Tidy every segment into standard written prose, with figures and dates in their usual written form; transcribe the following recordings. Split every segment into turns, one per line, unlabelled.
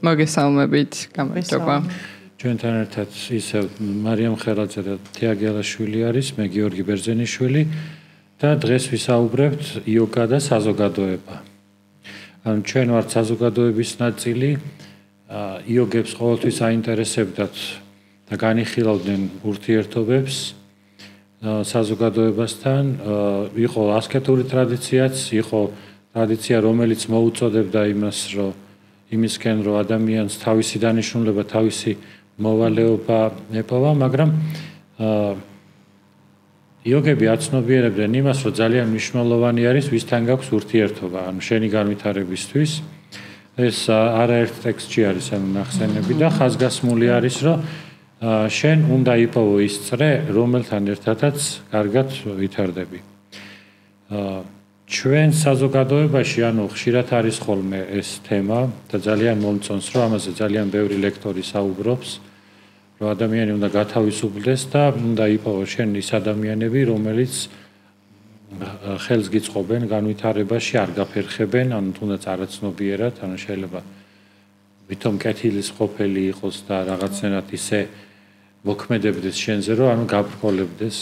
მოგესალმებით, გამარჯობა.
ჩვენთან ერთად ისევ მარიამ ხერაძე და თეა გელაშვილი არის, მე გიორგი ბერძენიშვილი და დღეს ვისაუბრებთ იოგა და საზოგადოება. ანუ ჩვენ ვართ საზოგადოების ნაწილი, იოგებს ყოველთვის აინტერესებდათ და განიხილავდნენ ურთიერთობებს საზოგადოებასთან, იყო ასკეტური ტრადიციაც, იყო ტრადიცია, რომელიც მოუწოდებდა იმისკენ, რომ ადამიანს თავისი დანიშნულება, თავისი მოვალეობა ეპოვა, მაგრამ იოგები აცნობიერებდნენ იმას, რომ ძალიან მნიშვნელოვანი არის ვისთან გაქვს ურთიერთობა, ანუ შენი განვითარებისთვის. ეს არაერთ ტექსტში არის ამ ნახსენები და ხაზგასმული არის, რომ შენ უნდა იპოვო ის წრე, რომელთან ერთადაც კარგად ვითარდები. ჩვენ საზოგადოებაში, ანუ ხშირად არის ხოლმე ეს თემა და ძალიან მომწონს, რომ ამაზე ძალიან ბევრი ლექტორი საუბრობს, რომ ადამიანი უნდა გათავისუფლდეს და უნდა იპოვოს შენ ის ადამიანები, რომელიც ხელს გიწყობენ განვითარებაში, არ გაფერხებენ, ანუ თუნდაც არაცნობიერად, ანუ შეიძლება ვითომ კეთილის ყოფილი იყოს და რაღაცნაირად ისე მოქმედებდეს შენზე, რომ ანუ გაბრკოლებდეს.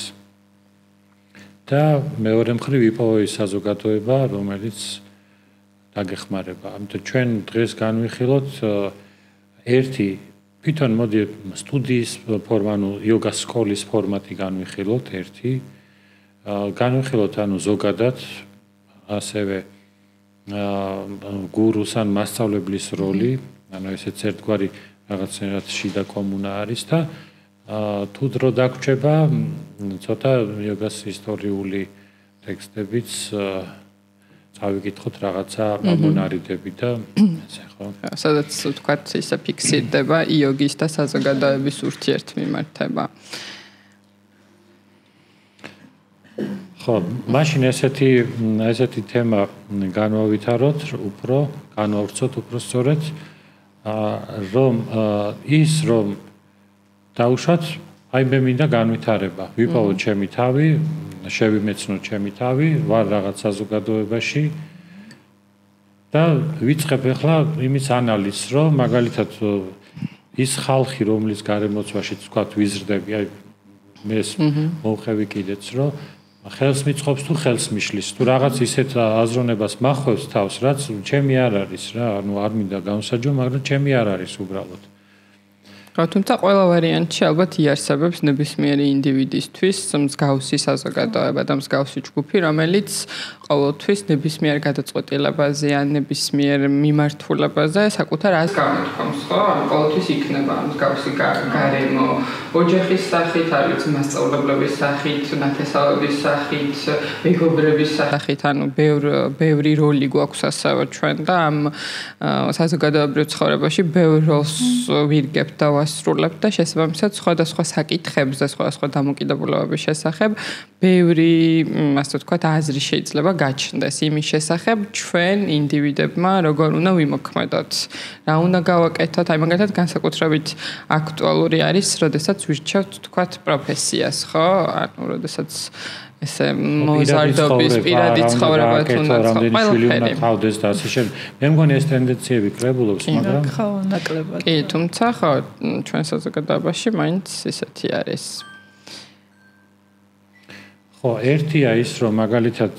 და მეორე მხრივ იპოვო ის საზოგადოება, რომელიც დაგეხმარება. ამიტომ ჩვენ დღეს განვიხილოთ ერთი თვითონ მოდი სტუდიის ფორმა, ანუ იოგას სკოლის ფორმატი განვიხილოთ ერთი. განვიხილოთ ანუ ზოგადად ასევე გურუს ან მასწავლებლის როლი, ანუ ესეც ერთგვარი რაღაცნაირად შიდა კომუნა არის და თუ დრო დაგვრჩება, ცოტა იოგას ისტორიული ტექსტებიც წავიკითხოთ რაღაცა მონარიდები და ესე ხო.
სადაც თქვათ ისე ფიქსირდება იოგის და საზოგადოების ურთიერთმიმართება. ხო, მაშინ ესეთი თემა განვავითაროთ, განვავრცოთ უფრო სწორედ, რომ დავუშვათ, აი მე მინდა განვითარება, ვიპოვო ჩემი თავი, შევიმეცნო ჩემი თავი, ვარ რაღაც საზოგადოებაში და ვიწყებ ახლა იმის ანალიზს, რომ მაგალითად ის ხალხი, რომლის გარემოცვაშიც ვთქვათ ვიზრდები, აი მე მოვხევი კიდეც, რომ ხელს მიწყობს თუ ხელს მიშლის, თუ რაღაც ისეთ აზროვნებას მახვევს თავს, რაც ჩემი არ არის რა, ანუ არ მინდა გამოსაჯო, მაგრამ ჩემი არ არის უბრალოდ. თუმცა ყველა ვარიანტში ალბათ იარსებებს ნებისმიერი ინდივიდისთვის მსგავსი საზოგადოება და მსგავსი ჯგუფი, რომელიც ყოველთვის ნებისმიერ გადაწყვეტილებაზე ან ნებისმიერ მიმართულებაზე საკუთარ აზრს გამოთქვამს, ხო? ანუ ყოველთვის იქნება მსგავსი გარემო, ოჯახის სახით, არის მასწავლებლების სახით, ნათესავების სახით, მეგობრების სახით, ანუ ბევრი როლი გვაქვს ასევე ჩვენ და ამ საზოგადოებრივ ცხოვრებაში ბევრ როლს ვირგებთ და ვასრულებთ და შესაბამისად სხვადასხვა საკითხებზე, სხვადასხვა დამოკიდებულებების შესახებ ბევრი, ასე ვთქვათ, აზრი შეიძლება გაჩნდეს იმის შესახებ, ჩვენ ინდივიდებმა როგორ უნდა ვიმოქმედოთ, რა უნდა გავაკეთოთ, აი მაგალითად განსაკუთრებით აქტუალური არის, როდესაც ვირჩევთ, ვთქვათ, პროფესიას, ხო? ანუ როდესაც ესე მოზარდობის პირადი ცხოვრება თუნდაც
ყველაფერი ხავდეს და ასე შემდეგ. მე მგონი ეს ტენდენციები კრებულობს, მაგრამ
ხო, ნაკლებად.
კი, თუმცა ხო, ჩვენ საზოგადოებაში მაინც ისეთი არის.
ხო, ერთია ის, რომ მაგალითად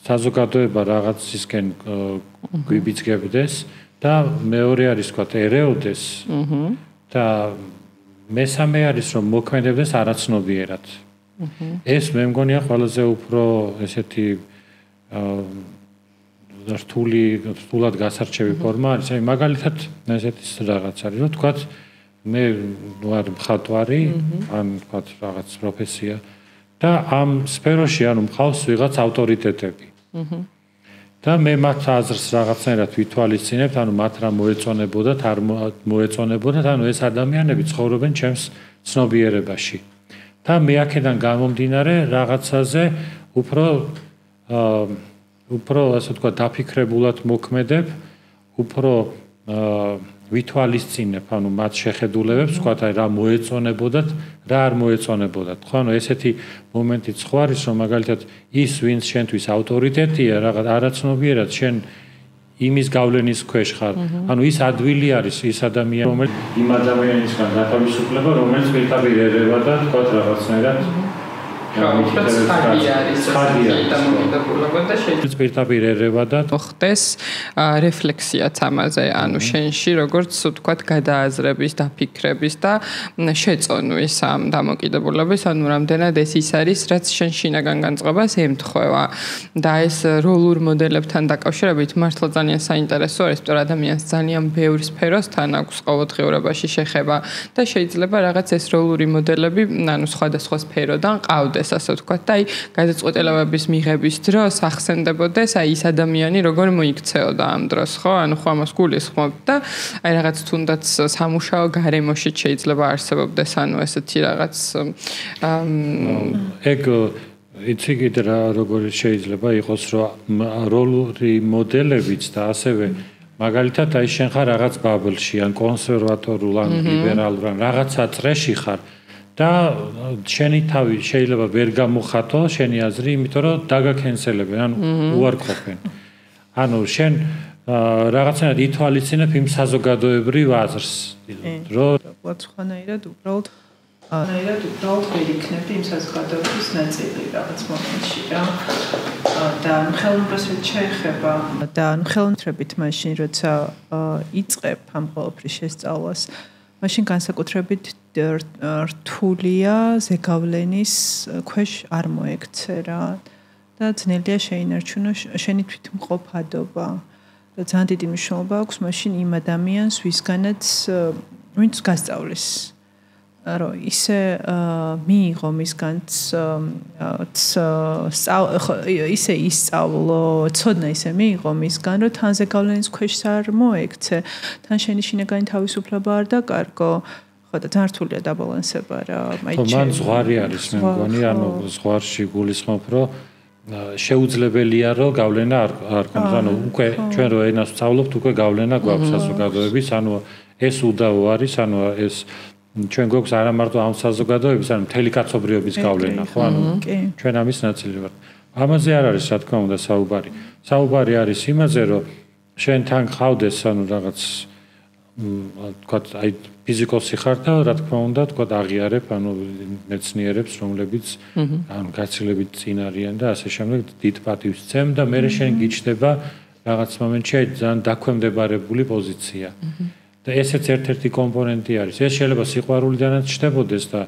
საზოგადოება რაღაცისკენ გვიბიძგებდეს და მეორე არის, ვთქვათ, ერეოდეს და მესამე არის, რომ მოქმედებდეს არაცნობიერად. ეს მე მგონია ყველაზე უფრო ესეთი რთულად გასარჩევი ფორმა არის. აი მაგალითად ესეთი რაღაც არის, რომ თქვათ მე ვარ მხატვარი, ან თქვათ რაღაც პროფესია და ამ სფეროში ანუ მყავს ვიღაც ავტორიტეტები. და მე მათ აზრს რაღაცნაირად ვითვალისწინებთ, ანუ მათ რა მოეწონებოდათ, არ მოეწონებოდათ, ანუ ეს ადამიანები ცხოვრობენ ჩემს ცნობიერებაში. და მე აქედან გამომდინარე რაღაცაზე უფრო ასე ვთქვათ დაფიქრებულად მოქმედებ, უფრო ვითვალისწინებ, ანუ მათ შეხედულებებს, ვთქვათ, აი რა მოეწონებოდათ, რა არ მოეწონებოდათ. ხო, ანუ ესეთი მომენტიც ხო არის, რომ მაგალითად ის, ვინც შენთვის ავტორიტეტია, რაღაც არაცნობიერად შენ
იმის გავლენის ქვეშ ხარ. ანუ ის ადვილი არის ის ადამიანი, რომელიც იმ ადამიანისგან გათავისუფლება, რომელიც პირდაპირ ერევა და თქვა რაღაცნაირად პირდაპირ ერევა და
ხდეს რეფლექსიაც ამაზე, ანუ შენში როგორც ვთქვათ გადააზრების, დაფიქრების და შეწონვის ამ დამოკიდებულების, ანუ რამდენად ეს ის არის, რაც შენ შინაგან განწყობას ემთხვევა. და ეს როლურ მოდელებთან დაკავშირებით მართლა ძალიან საინტერესო არის, იმიტომ რომ ადამიანს ძალიან ბევრი სფეროსთან აქვს ყოველდღიურობაში შეხება და შეიძლება რაღაც ეს როლური მოდელები, ანუ სხვადასხვა სფეროდან ყავდეს. ასე ვთქვათ და აი გადაწყვეტილებების მიღების დროს ახსენდებოდეს აი ის ადამიანი როგორ მოიქცეოდა ამ დროს ხო ანუ ხო ამას გულისხმობ და აი რაღაც თუნდაც სამუშაო გარემოში შეიძლება არსებობდეს ანუ ესეთი რაღაც
ეგ იცი კიდე როგორ შეიძლება იყოს რომ როლური მოდელებიც და ასევე მაგალითად აი შენ ხარ რაღაც ბაბლში ან კონსერვატორულ ან ლიბერალურ ან რაღაცა წრეში ხარ და შენი თავი შეიძლება ვერ გამოხატო შენი აზრი, იმიტომ რომ დაგაქენსელებენ, ანუ უარყოფენ. ანუ შენ რაღაცნაირად ითვალისწინებ იმ საზოგადოებრივ აზრს, რომ
უცხოანაირად უბრალოდ ვერ იქნები იმ საზოგადოების ნაწილი რაღაც მომენტში რა. და ხელოვნებასვით შეეხება და ხელოვნებით მაშინ როცა იწყებ ამ ყოველფრის შესწავლას მაშინ განსაკუთრებით რთულია ზეგავლენის ქვეშ არ მოექცე რა და ძნელია შეინარჩუნო შენი თვითმყოფადობა და ძალიან დიდი მნიშვნელობა აქვს მაშინ იმ ადამიანს ვისგანაც ვინც გასწავლის რომ ისე მიიღო მისგანც ისე ისწავლო ცოდნა ისე მიიღო მისგან რომ თან ზეგავლენის ქვეშ არ მოექცე თან შენი შინაგანი თავისუფლება არ დაკარგო ხო და ძალიან რთულია დაბალანსება რა
მან ზღვარი არის მე მგონი ანუ ზღვარში გულისხმობ რომ შეუძლებელია რომ გავლენა არ ქონდეს ანუ უკვე ჩვენ რო ენას ვსწავლობთ უკვე გავლენა გვაქვს საზოგადოების ანუ ეს უდავო არის ანუ ეს ჩვენ გვაქვს არა მარტო ამ საზოგადოების ანუ მთელი კაცობრიობის გავლენა ხო ანუ ჩვენ ამის ნაწილი ვართ ამაზე არ არის რა თქმა უნდა საუბარი არის იმაზე რომ შენ თან ხავდეს ანუ რაღაც თქვა აი ფიზიკოსი ხარ და რა თქმა უნდა თქვა აღიარებ ანუ მეცნიერებს რომლებიც ანუ გაცილებით წინ არიან და ასე შემდეგ დიდ პატივს წემ და მე შენ გიჩნდება რაღაც მომენტში ძალიან დაქვემდებარებული პოზიცია და ესეც ერთ-ერთი კომპონენტი არის ეს შეიძლება სიყვარულიდანაც ჩნდებოდეს და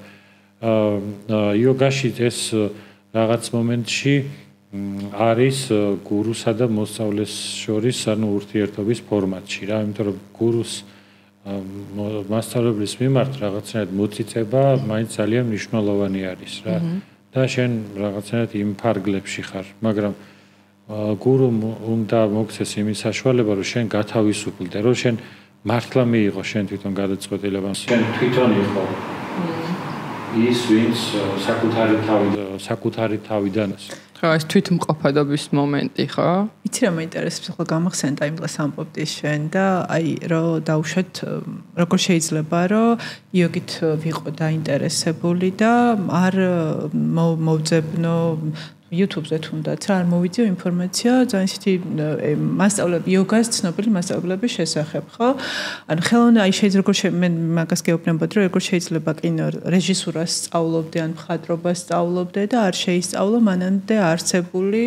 იოგაში ეს რაღაც მომენტში არის გურუსა და მოსწავლეს შორის ანუ ურთიერთობის ფორმატში რა იმიტომ რომ გურუს მასწავლებლის მიმართ რაღაცნაირად მოწიწება მაინც ძალიან მნიშვნელოვანი არის რა და შენ რაღაცნაირად იმ ფარგლებში ხარ მაგრამ გურუმ უნდა მოგცეს იმის საშუალება რომ შენ გათავისუფლდე რომ შენ მართლა მიიღო შენ თვითონ გადაწყვეტილება შენ თვითონ იყო ის ვინც საკუთარი თავიდან
ხო ეს თვითმყოფადობის მომენტი ხო
იცი რა მაინტერესებს ახლა გამახსენდა იმ დღეს ამბობდი შენ და აი რომ დავუშვათ როგორ შეიძლება რომ იოგით ვიყო დაინტერესებული და არ მოვძებნო YouTube-ზე თუნდაც რა არ მოვიძიო ინფორმაცია ძალიან ისეთი მასწავლებლები იოგას ცნობილი მასწავლებლების შესახებ ხო ანუ ხელოვნება აი შეიძლება როგორ მე მაგას გეუბნებოდი რომ როგორ შეიძლება კინო რეჟისურას სწავლობდე ან მხატვრობას სწავლობდე და არ შეისწავლო მანამდე არსებული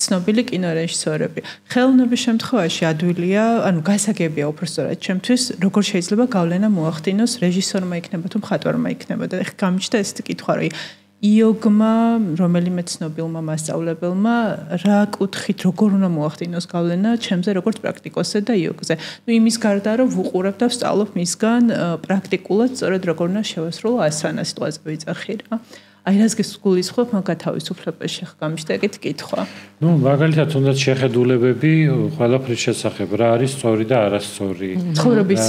ცნობილი კინორეჟისორები ხელოვნების შემთხვევაში ადვილია ანუ გასაგებია უბრალოდ ჩემთვის როგორ შეიძლება გავლენა მოახდინოს რეჟისორმა იქნება თუ მხატვარმა იქნება და ეხლა გამიჩნდა ესეთი კითხვა რომ იოგმა რომელიმე ცნობილმა მასწავლებელმა რა კუთხით როგორ უნდა მოახდინოს გავლენა ჩემზე როგორც პრაქტიკოსზე და იოგზე. ნუ იმის გარდა რომ ვუყურებ და ვსწავლობ მისგან პრაქტიკულად სწორედ როგორ უნდა შევასრულო ასანა სიტყვაზე ვიძახი რა. აი რას გესგულისხმობ მაგ გათავისუფლებაში ხა გამიშდა ეგეთი კითხვა.
ნუ მაგალითად თუნდაც შეხედულებები ყველაფრის შესახებ რა არის სწორი და არასწორი.
ცხოვრების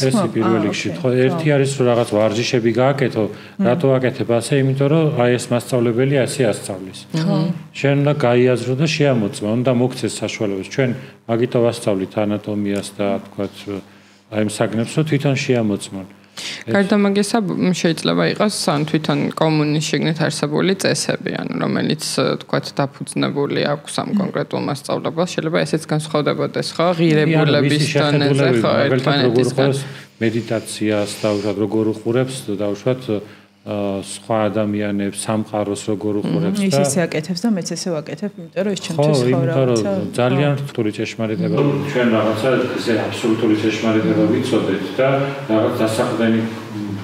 წესი
პირველ რიგში. ერთი არის რომ რაღაც ვარჯიშები გააკეთო, რატო აკეთებ ასე, იმიტომ რომ აი ეს მასწავლებელი ასე ასწავლის. შენ უნდა გაიაზრო და შეამოწმო, უნდა მოგცეს საშუალებებს. ჩვენ მაგითო ვასწავლით ანატომიას და თქვათ აი ამ საგნებს რომ თვითონ შეამოწმონ.
გარდა მაგისა შეიძლება იყოს თვითონ კომუნის შიგნით არსებული წესები, რომელიც თქვათ დაფუძნებული აქვს ამ კონკრეტულ მასწავლებლად, შეიძლება ესეც განსხვავდებოდეს, ხო? ღირებულების დონეზე, ხო, ერთმანეთისგან.
მედიტაციას და როგორ უყურებს დაუშვათ სხვა ადამიანებს, სამყაროს როგორ უყურებს და
ის ისე აკეთებს და მეც ესე ვაკეთებ, იმიტომ რომ ეს ჩემთვის
ხო, ძალიან რთული ჭეშმარიტება. ჩვენ რაღაცა ესე აბსოლუტური ჭეშმარიტება ვიცოდეთ და რაღაც დასაყრდენი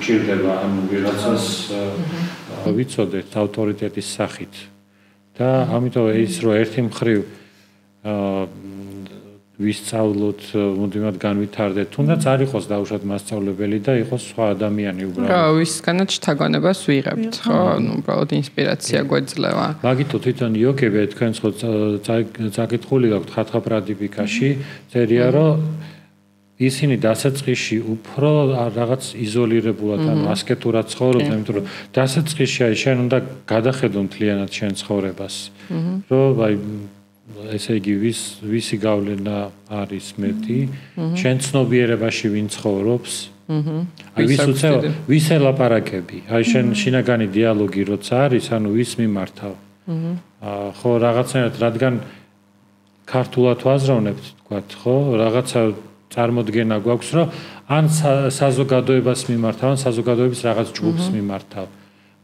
ჭირდება, ანუ ვიღაცას ვიცოდეთ ავტორიტეტის სახით. და ამიტომ ის რომ ერთი მხრივ ვისწავლოთ, მუდმივად განვითარდეთ, თუნდაც არ იყოს დაუშვათ მასწავლებელი და იყოს სხვა ადამიანი უბრალოდ.
რა, ვისგანაც შთაგონებას ვიღებთ, ხო? ანუ უბრალოდ ინსპირაცია გვეძლევა.
მაგითო თვითონ იოგები თქვენ ხო წაკითხული გაქვთ ხათხა პრადიპიკაში, წერია რომ ისინი დასაწყისში უფრო რაღაც იზოლირებულად, ანუ ასკეტურად ცხოვრობენ, იმიტომ რომ დასაწყისში აი შენ უნდა გადახედო მთლიანად შენ ცხოვრებას. რომ აი ესე იგი ვისი გავლენა არის მეტი, შენ ცნობიერებაში ვინ ცხოვრობს? აი ვის ელაპარაკები? აი შენ შინაგანი დიალოგი როცა არის, ანუ ვის მიმართავ? ხო, რაღაცნაირად, რადგან ქართულად ვაზროვნებთ, თქვათ, ხო, რაღაცა წარმოდგენა გვაქვს, რომ ან საზოგადოებას მიმართავ, ან საზოგადოების რაღაც ჯგუფს მიმართავ.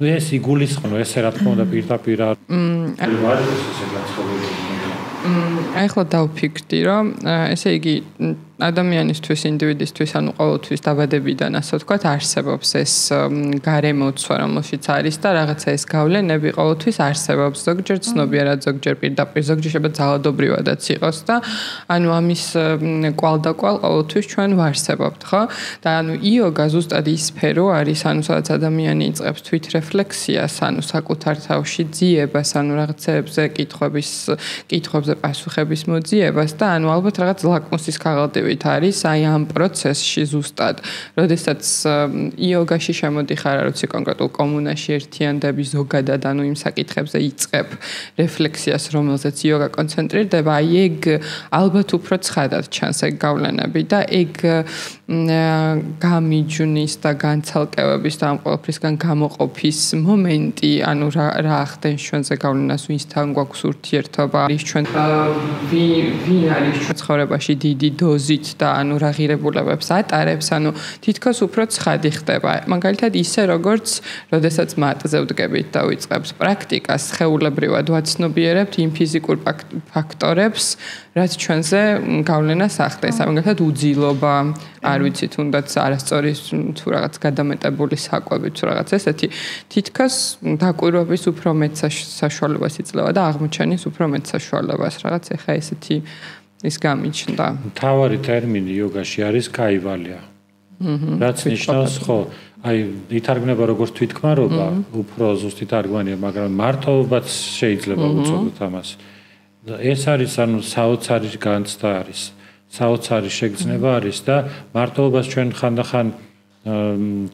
ნუ ეს იგულისხმო, ესე რა თქმა უნდა პირდაპირ არ არის ესე განსხვავებული.
აი ახლა დავფიქრდი, რომ ესე იგი ადამიანისთვის, ინდივიდისთვის, ანუ ყოველთვის დაბადებიდან, ასე ვთქვათ, არსებობს ეს გარემოცვა, რომელშიც არის და რაღაცა ეს გავლენები ყოველთვის არსებობს. ზოგჯერ ცნობიერად, ზოგჯერ პირდაპირ, ზოგჯერ შეიძლება ძალადობრივადაც იყოს და ანუ ამის კვალდაკვალ ყოველთვის ჩვენ ვარსებობთ, ხო? და ანუ იოგა ზუსტად ის სფერო არის, ანუ სადაც ადამიანი იწყებს თვითრეფლექსიას, ანუ საკუთარ თავში ძიებას, ანუ რაღაცეებზე კითხვებზე პასუხების მოძიებას და ანუ ალბათ რაღაც ლაკმუსის ქაღალდი არის აი ამ პროცესში ზუსტად, როდესაც იოგაში შემოდიხარ, როცა კონკრეტულ კომუნაში ერთიანდები ზოგადად, ანუ იმ საკითხებზე იწყებ რეფლექსიას, რომელზეც იოგა კონცენტრირდება, აი ეგ ალბათ უფრო ცხადად ჩანს ეგ გავლენები და ეგ გამიჯვნის და განცალკევების და ამ ყველაფრისგან გამოყოფის მომენტი, ანუ რა ახდენს ჩვენზე გავლენას, ვინსთან გვაქვს ურთიერთობა, არის ჩვენ ვინ არის ჩვენ ცხოვრებაში დიდი დოზით და ანუ რა ღირებულებებს ატარებს, ანუ თითქოს უფრო ცხადი ხდება. მაგალითად ისე როგორც, როდესაც მატზე ვდგებით და ვიწყებთ პრაქტიკას, ხეულებრივად ვაცნობიერებთ იმ ფიზიკურ ფაქტორებს, რაც ჩვენზე გავლენას ახდენს. მაგალითად უძილობა, არ ვიცი, თუნდაც არასწორი თუ რაღაც გადამეტებული საკვები თუ რაღაც ესეთი, თითქოს დაკვირვების უფრო მეტ საშუალებას იძლევა და აღმოჩენის უფრო მეტ საშუალებას. რაღაც ეხა ესეთი ის გამიჩნდა.
მთავარი ტერმინი იოგაში არის კაივალია. რაც ნიშნავს, ხო, აი ითარგმნება როგორც თვითქმარობა, უფრო ზუსტი თარგმანია, მაგრამ მართლობაც შეიძლება უწოდოთ ამას. ეს არის ანუ საოცარი განცდა არის. საოცარი შეგრძნება არის და მართლობას ჩვენ ხანდახან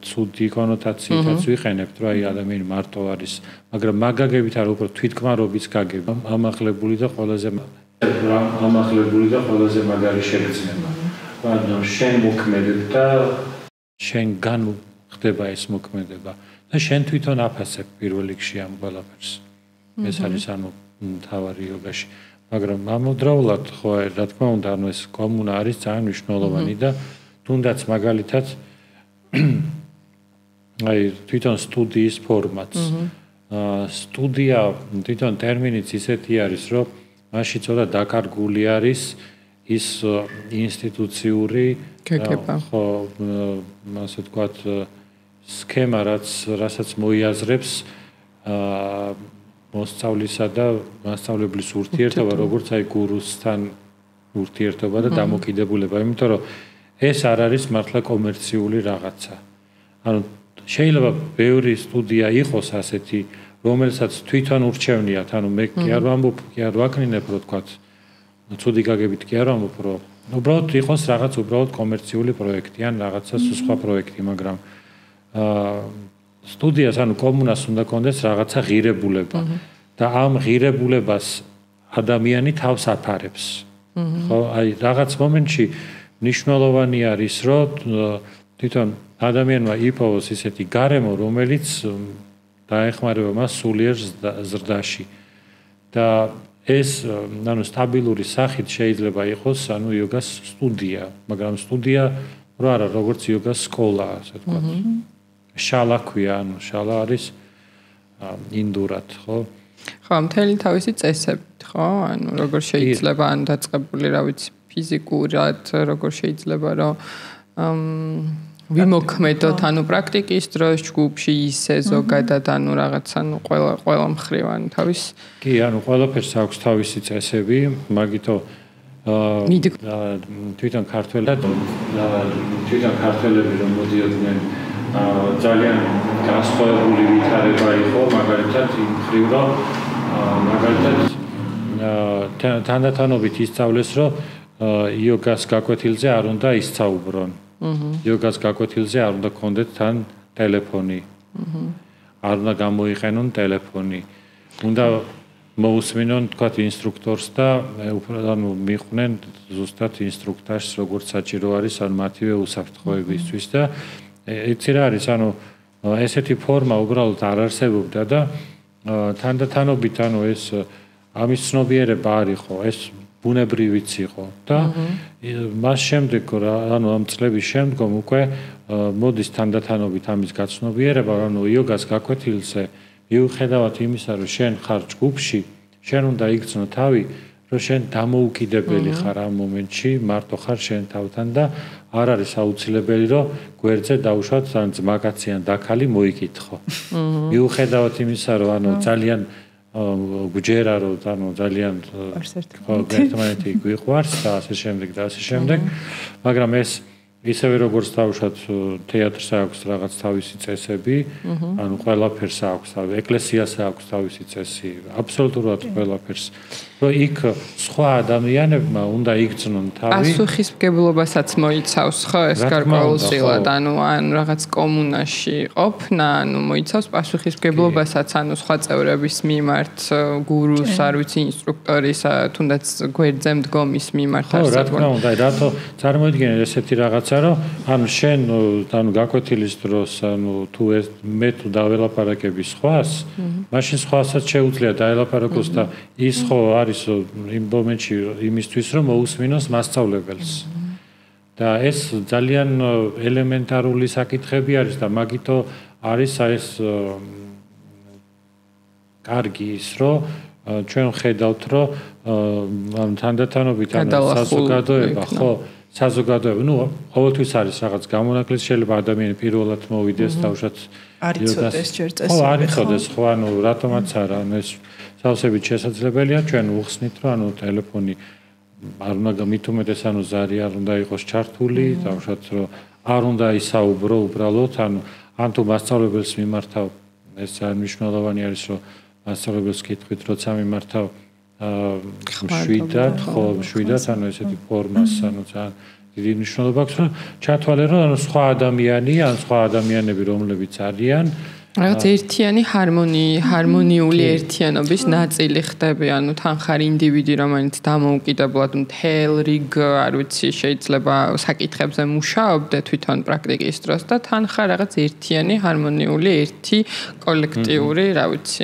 ცუდი კონოტაციითაც ვიყენებთ, რომ აი ადამიანი მარტო არის, მაგრამ მაგაგებით არ უფრო თვითქმარობის გაგება, ამაღლებული და ყველაზე მაგარი შეგრძნება. ანუ შენ მოქმედებ და შენგან ხდება ეს მოქმედება და შენ თვითონ აფასებ პირველ რიგში ამ ყველაფერს. ეს არის ანუ მთავარი იოგაში. მაგრამ ამავდროულად ხო რა თქმა უნდა, ანუ ეს კომუნა არის ძალიან მნიშვნელოვანი და თუნდაც მაგალითად აი თვითონ სტუდიის ფორმატს. სტუდია თვითონ ტერმინიც ისეთი არის, რომ მასში ცოტა დაკარგული არის ის ინსტიტუციური ხო ასე ვთქვათ სქემა, რასაც მოიაზრებს მოსწავლისა და მასწავლებლის ურთიერთობა, როგორც აი გურუსთან ურთიერთობა და დამოკიდებულება, იმიტომ რომ ეს არ არის მართლა კომერციული რაღაცა. ანუ შეიძლება ბევრი სტუდია იყოს ასეთი, რომელსაც თვითონ ურჩევნიათ, ანუ მე კი არ ვამბობ, კი არ ვაკნინებ, რო თქვათ, ცუდი გაგებით კი არ ვამბობ, რომ უბრალოდ იყოს რაღაც უბრალოდ კომერციული პროექტი ან რაღაცა სხვა პროექტი, მაგრამ სტუდიას ანუ კომუნას უნდა კონდეს რაღაცა ღირებულება და ამ ღირებულებას ადამიანი თავს აფარებს. ხო, აი რაღაც მომენტში მნიშვნელოვანი არის, რომ თვითონ ადამიანმა იპოვოს ისეთი გარემო, რომელიც დაეხმარება მას სულიერ ზრდაში. და ეს სტაბილური სახით შეიძლება იყოს იოგას სტუდია, მაგრამ სტუდია რო არა, როგორც იოგას სკოლა, ასე ვთქვათ. შალა ქვია, შალა არის ინდურად, ხო?
ხო, მთელი თავისი წესებით, ხო? როგორ შეიძლება დაწყებული, რა ვიცი, ფიზიკურად, როგორ შეიძლება რომ ვიმოქმედოთ, პრაქტიკის დროს ჯგუფში ისე ზოგადად, რაღაცა, ყველა მხრივ, თავის.
კი, ყველაფერს აქვს თავისი წესები, მაგითო თვითონ ქართველები რომ მოდიოდნენ ძალიან განსხვავებული ვითარება იყო, მაგალითად იმ მხრივ რომ თანდათანობით ისწავლეს, რომ იოგას გაკვეთილზე არ უნდა ისწავლონ. იოგას გაკვეთილზე არ უნდა გქონდეთ თან ტელეფონი. არ უნდა გამოიყენონ ტელეფონი. უნდა მოусმინონ, თქვათ, ინსტრუქტორს და მიყვნენ ზუსტად ინსტრუქტორს, როგორც საჭირო არის, მათივე უსაფრთხოებისთვის და იცი რა არის, ესეთი ფორმა უბრალოდ არ არსებობდა და თანდათანობით ეს ამის ცნობიერება არ იყო, ეს ბუნებრივიც იყო და მას შემდეგ ამ წლების შემდგომ უკვე მოდის თანდათანობით ამის გაცნობიერება, იოგას გაკვეთილზე მიუხედავად იმისა, რომ შენ ხარ ჯგუფში, შენ უნდა იგრძნო თავი, რომ შენ დამოუკიდებელი ხარ ამ მომენტში, მარტო ხარ შენ თავთან და არ არის აუცილებელი, რომ გვერდზე დაუშვათ ან ძმაკაცი ან დაქალი მოიკითხო. მიუხედავად იმისა, რომ ძალიან გჯერა, რომ ძალიან ერთმანეთი გვიყვარს და ასე შემდეგ, მაგრამ ეს ისევე როგორც დავუშვათ თეატრს აქვს რაღაც თავისი წესები, ყველაფერს აქვს, ეკლესიას აქვს თავისი წესი, აბსოლუტურად ყველაფერს. რომ იქ სხვა ადამიანებმა უნდა იგრძნონ თავი.
პასუხისმგებლობასაც მოიცავს, ხო, ეს გარკვეულწილად, ან რაღაც კომუნაში ყოფნა, მოიცავს პასუხისმგებლობასაც, სხვა წევრების მიმართ, გურუს, არ ვიცი, ინსტრუქტორის, თუნდაც გვერდზე მდგომის მიმართ.
ხო, რა თქმა უნდა, რატო წარმოიდგინე ესეთი რაღაცა, რომ შენ გაკვეთილის დროს, თუ მე თუ დაველაპარაკები სხვას, მაშინ სხვასაც შეუძლია დაელაპარაკოს და ის ხო არის იმ მომენტში იმისთვის, რომ მოусმინოს მასწავლებელს. და ეს ძალიან ელემენტარული საკითხები არის და მაგითო არის ეს კარგი ის, რომ ჩვენ ხედავთ, რომ თანდათანობით საზოგადოება, ხო, საზოგადოება, ყოველთვის არის რაღაც გამონაკლისი, შეიძლება ადამიანი პირველად მოვიდეს და უშოთ
არ იცოდეს ჯერ წესები.
ხო, არ იცოდეს, ხო, რატომაც არა, ეს სავსებით შესაძლებელია, ჩვენ უხსნით, რომ ტელეფონი არ უნდა მით უმეტეს ზარი არ უნდა იყოს ჩართული, დავუშვათ, რომ არ უნდა ისაუბრო უბრალოდ, ან თუ მასწავლებელს მიმართავ, ეს ძალიან მნიშვნელოვანი არის, რომ მასწავლებელს კითხვით, როცა მიმართავ შვიდად, ესეთი ფორმას, ძალიან დიდი მნიშვნელობა აქვს, რომ ჩათვალე, რომ სხვა ადამიანი, ან სხვა ადამიანები, რომლებიც არიან,
რაღაც ერთიანი ჰარმონიული ერთიანობის ნაწილი ხდები, თან ხარ ინდივიდი, რომელიც დამოუკიდებლად მთელ რიგ, არ ვიცი, შეიძლება საკითხებზე მუშაობდე თვითონ პრაქტიკის დროს და თან ხარ რაღაც ერთიანი ჰარმონიული ერთი კოლექტიური, რა ვიცი,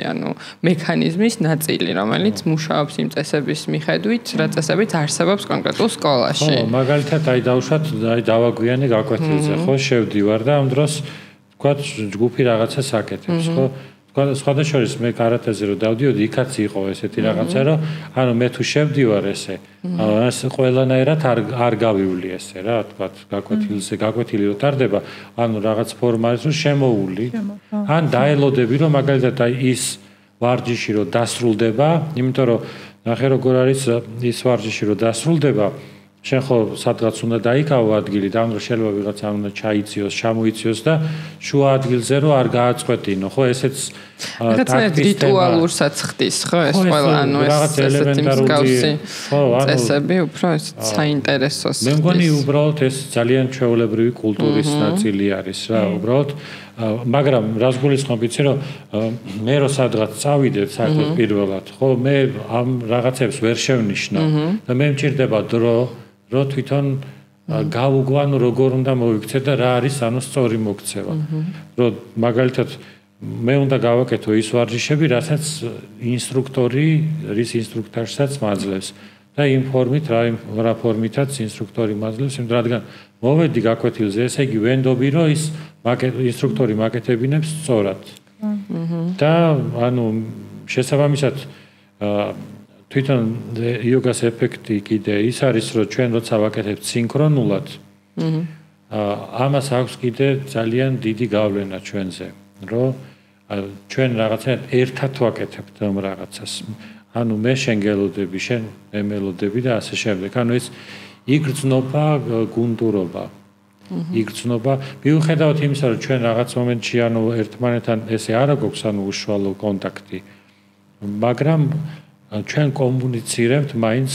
მექანიზმის ნაწილი, რომელიც მუშაობს იმ წესების მიხედვით, რა წესებიც არსებობს კონკრეტულ სკოლაში.
ხო, მაგალითად, დავუშვათ, დავაგვიანე გაკვეთილზე, ხო, შევდივარ და ამ დროს თქვათ ჯგუფი რაღაცას აკეთებს, ხო? სხვადასხვა მე კარატეზე რო დავდიოდი, იქაც იყო ესეთი რაღაცა, რომ მე თუ შევდივარ ესე, ყველანაირად არ გავივლი ესე რა, თქვათ გაკვეთილი რო ტარდება, რაღაც ფორმა არის, რომ შემოული, ან დაელოდები, რომ მაგალითად ის ვარჯიში რო დასრულდება, იმიტომ რომ ნახე როგორ არის ის ვარჯიში რო დასრულდება, შენ ხო სადღაც უნდა დაიკავო ადგილი და ამ დროს შეიძლება ვიღაცა უნდა ჩაიციოს, ჩამოიციოს და შუა ადგილზე რო არ გააწყვეტინო, ხო, ესეც
ტაქტის რიტუალურსაც ხდის, ხო, ეს ყველა, ეს ესეთი მსგავსი წესები, უფრო ეს საინტერესოს.
მე მგონი უბრალოდ ეს ძალიან ჩვეულებრივი კულტურის ნაწილი არის რა, უბრალოდ მაგრამ რას გულისხმობ იცი რომ მე რო სადღაც წავიდე საერთოდ პირველად, ხო, მე ამ რაღაცებს ვერ შევნიშნავ და მე მჭირდება დრო, რომ თვითონ გავუგვანო როგორ უნდა მოიქცე და რა არის ანუ სწორი მოქცევა. რომ მაგალითად მე უნდა გავაკეთო ის ვარჯიშები, რასაც ინსტრუქტორი რის ინსტრუქტორსაც მაძლევს და იმ ფორმით რა ფორმითაც ინსტრუქტორი მაძლევს, იმიტომ რადგან მოვედი გაკვეთილზე, ესე იგი ვენდობი რომ ის ინსტრუქტორი მაკეთებინებს სწორად. და ანუ შესაბამისად თვითონ იოგას ეფექტი კიდე ის არის რომ ჩვენ როცა ვაკეთებთ სინქრონულად ამას აქვს კიდე ძალიან დიდი გავლენა ჩვენზე რომ ჩვენ რაღაცა ერთად ვაკეთებთ ამ რაღაცას ანუ მე შენ გელოდები შენ მე მელოდები და ასე შემდეგ ანუ ეს იგრძნობა გუნდურობა იგრძნობა მიუხედავად იმისა რომ ჩვენ რაღაც მომენტში ანუ ერთმანეთთან ესე არ აქვს ანუ უშუალო კონტაქტი მაგრამ ჩვენ კომუნიცირებთ მაინც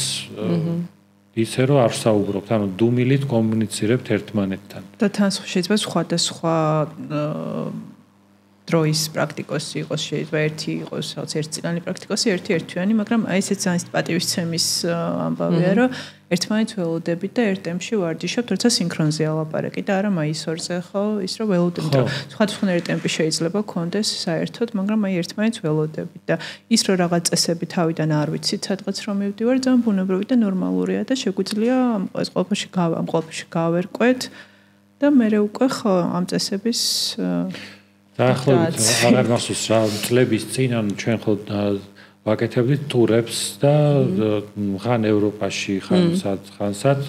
ისე რომ არ საუბრობთ, ანუ დუმილით კომუნიცირებთ ერთმანეთთან.
და თან შეიძლება სხვადასხვა დროის პრაქტიკოსი იყოს, შეიძლება ერთი იყოს, რაღაც ერთწლიანი პრაქტიკოსი, ერთი-ერთვიანი, მაგრამ აი ესეც ძალიან პატივისცემის ამბავია, რომ ერთმანეთს ველოდებით და ერთ ტემპში ვარჯიშობთ, როცა სინქრონზე ალაპარაკი და არა მაისორზე ხო, ის რომ ველოდებით, რომ სხვადასხვანაირი ტემპი შეიძლება გქონდეს საერთოდ, მაგრამ აი ერთმანეთს ველოდებით და ის რომ რაღაც წესები თავიდან არ ვიცით, სადღაც რომ მივდივარ, ძალიან ბუნებრივი და ნორმალურია და შეგვიძლია ამ ყოველში გავერკვეთ და მე უკვე ხო ამ წესების
დაახლოებით აღარ გასულს რა წლების წინ ანუ ჩვენ ხო ვაკეთებდით ტურებს და ხან ევროპაში ხან სად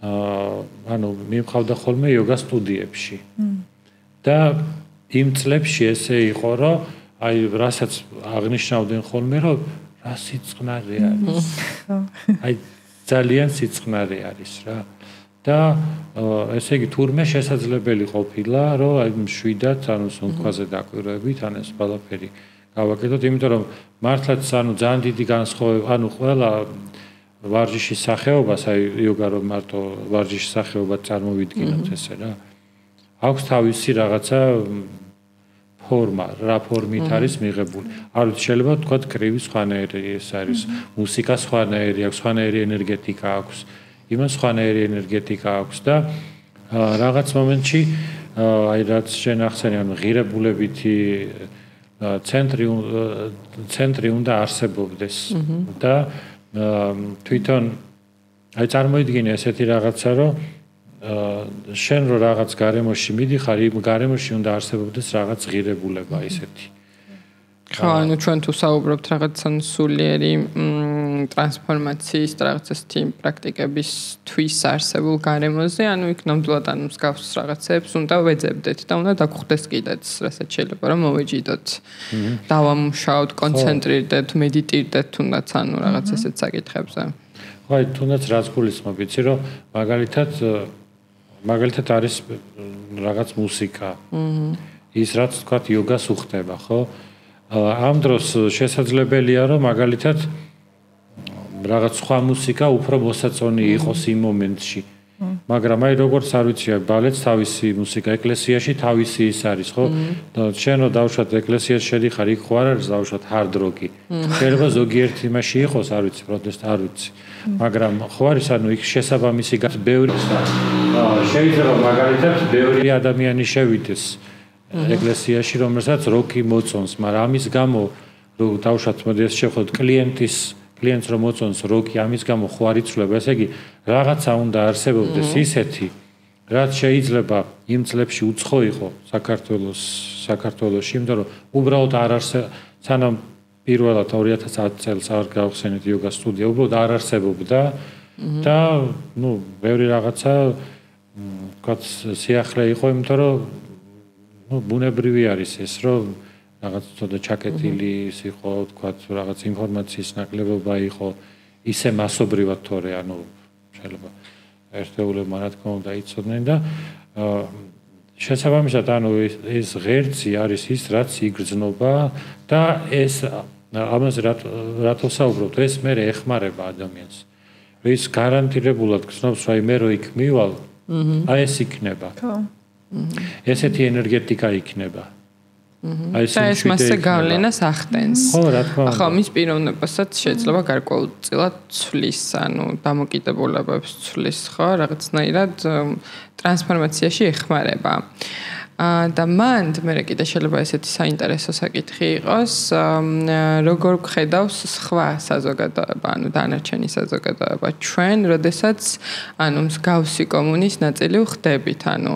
ანუ მივყავდა ხოლმე იოგა სტუდიებში და იმ წლებში ესე იყო რომ აი რასაც აღნიშნავდნენ ხოლმე რომ რა სიწყნარე არის აი ძალიან სიწყნარე არის რა და ესე იგი თურმე შესაძლებელი ყოფილა რომ აი მშვიდად ანუ სუნთქვაზე დაკვირვებით ან ეს ყველაფერი გავაკეთოთ იმიტომ რომ მართლაც ანუ ძალიან დიდი განსხვავება ანუ ყველა ვარჯიშის სახეობას აი იოგა რომ მარტო ვარჯიშის სახეობა წარმოვიდგინოთ ესე რა აქვს თავისი რაღაცა ფორმა რა ფორმით არის მიღებული არ ვიცი შეიძლება თქვა კრივი სხვანაირი ეს არის მუსიკა სხვანაირი აქვს სხვანაირი ენერგეტიკა აქვს იმას სხვანაირი ენერგეტიკა აქვს და რაღაც მომენტში აი რაც შენ ახსენე ანუ ღირებულებითი ცენტრი უნდა არსებობდეს და თვითონ აი წარმოიდგინე ესეთი რაღაცა რომ შენ რო რაღაც გარემოში მიდიხარ იმ გარემოში უნდა არსებობდეს რაღაც ღირებულება ისეთი
ხო, ანუ ჩვენ თუ საუბრობთ რაღაც სულიერი ტრანსფორმაციის რაღაცა სტიმ პრაქტიკების თვის არსებულ გარემოზე, ანუ იქ ნამდვილად ანუ მსგავს რაღაცებს უნდა ვეძებდეთ და უნდა დაგხვდეს კიდეც, რასაც შეიძლება რომ მოვეჯიდოთ. დავამუშაოთ, კონცენტრირდეთ, მედიტირდეთ თუნდაც ანუ რაღაც ესეთ საკითხებზე.
ხო, აი თუნდაც რაც გულისხმობ, იცი რომ მაგალითად არის რაღაც მუსიკა. ის რაც თქვა იოგას უხდება, ხო? ამ დროს შესაძლებელია რომ მაგალითად რაღაც სხვა მუსიკა უფრო მოსაწონი იყოს იმ მომენტში. მაგრამ აი როგორც არ ვიცი, ბალეტს თავისი მუსიკა, ეკლესიაში თავისი ის არის, ხო? შენ რო დავუშვათ ეკლესიაში შედიხარ, იქ ხო არ არის დავუშვათ hard rock-ი. შეიძლება ზოგიერთ იმაში იყოს, არ ვიცი, პროტესტ არ ვიცი. მაგრამ ხო არის, ანუ იქ შესაბამისი ბევრი შეიძლება მაგალითად ბევრი ადამიანი შევიდეს ეკლესიაში, რომელსაც როკი მოწონს, მაგრამ ამის გამო რომ დავუშვათ მოდი ეს შევხედოთ კლიენტს რომ მოწონს როკი, ამის გამო ხო არ იცვლება, ესე იგი რაღაცა უნდა არსებობდეს ისეთი, რაც შეიძლება იმ წლებში უცხო იყო საქართველოში, იმიტომ რომ უბრალოდ არ სანამ პირველად 2010 წელს არ გავხსენეთ იოგა სტუდია, უბრალოდ არ არსებობდა და ნუ ბევრი რაღაცა თქვა სიახლე იყო, იმიტომ რომ ბუნებრივი არის ეს, რომ რაღაც ცოტა ჩაკეტილი ის იყო, თქვა რაღაც ინფორმაციის ნაკლებობა იყო, ისე მასობრივად თორე, ანუ შეიძლება ერთეულებმა რა თქმა უნდა იცოდნენ და შესაბამისად, ანუ ეს ღერძი არის ის, რაც იგრძნობა და ეს ამაზე რატო საუბრობთ, ეს მე ეხმარება ადამიანს. ის გარანტირებულად გრძნობს, რომ მე რო იქ მივალ, აი ეს იქნება. ხო. ესეთი ენერგეტიკა იქნება. აი
ეს მასზე გავლენას ახდენს.
ხო, რა თქმა უნდა.
ახლა მის პიროვნებასაც შეიძლება გარკვეულწილად ცვლის, ანუ დამოკიდებულებებს ცვლის, ხო, რაღაცნაირად ტრანსფორმაციაში ეხმარება. და მან მე კიდე შეიძლება ესეთი საინტერესო საკითხი იყოს, როგორ გხედავს სხვა საზოგადოება, ანუ დანარჩენი საზოგადოება ჩვენ, როდესაც ანუ მსგავსი კომუნის ნაწილი ვხდებით, ანუ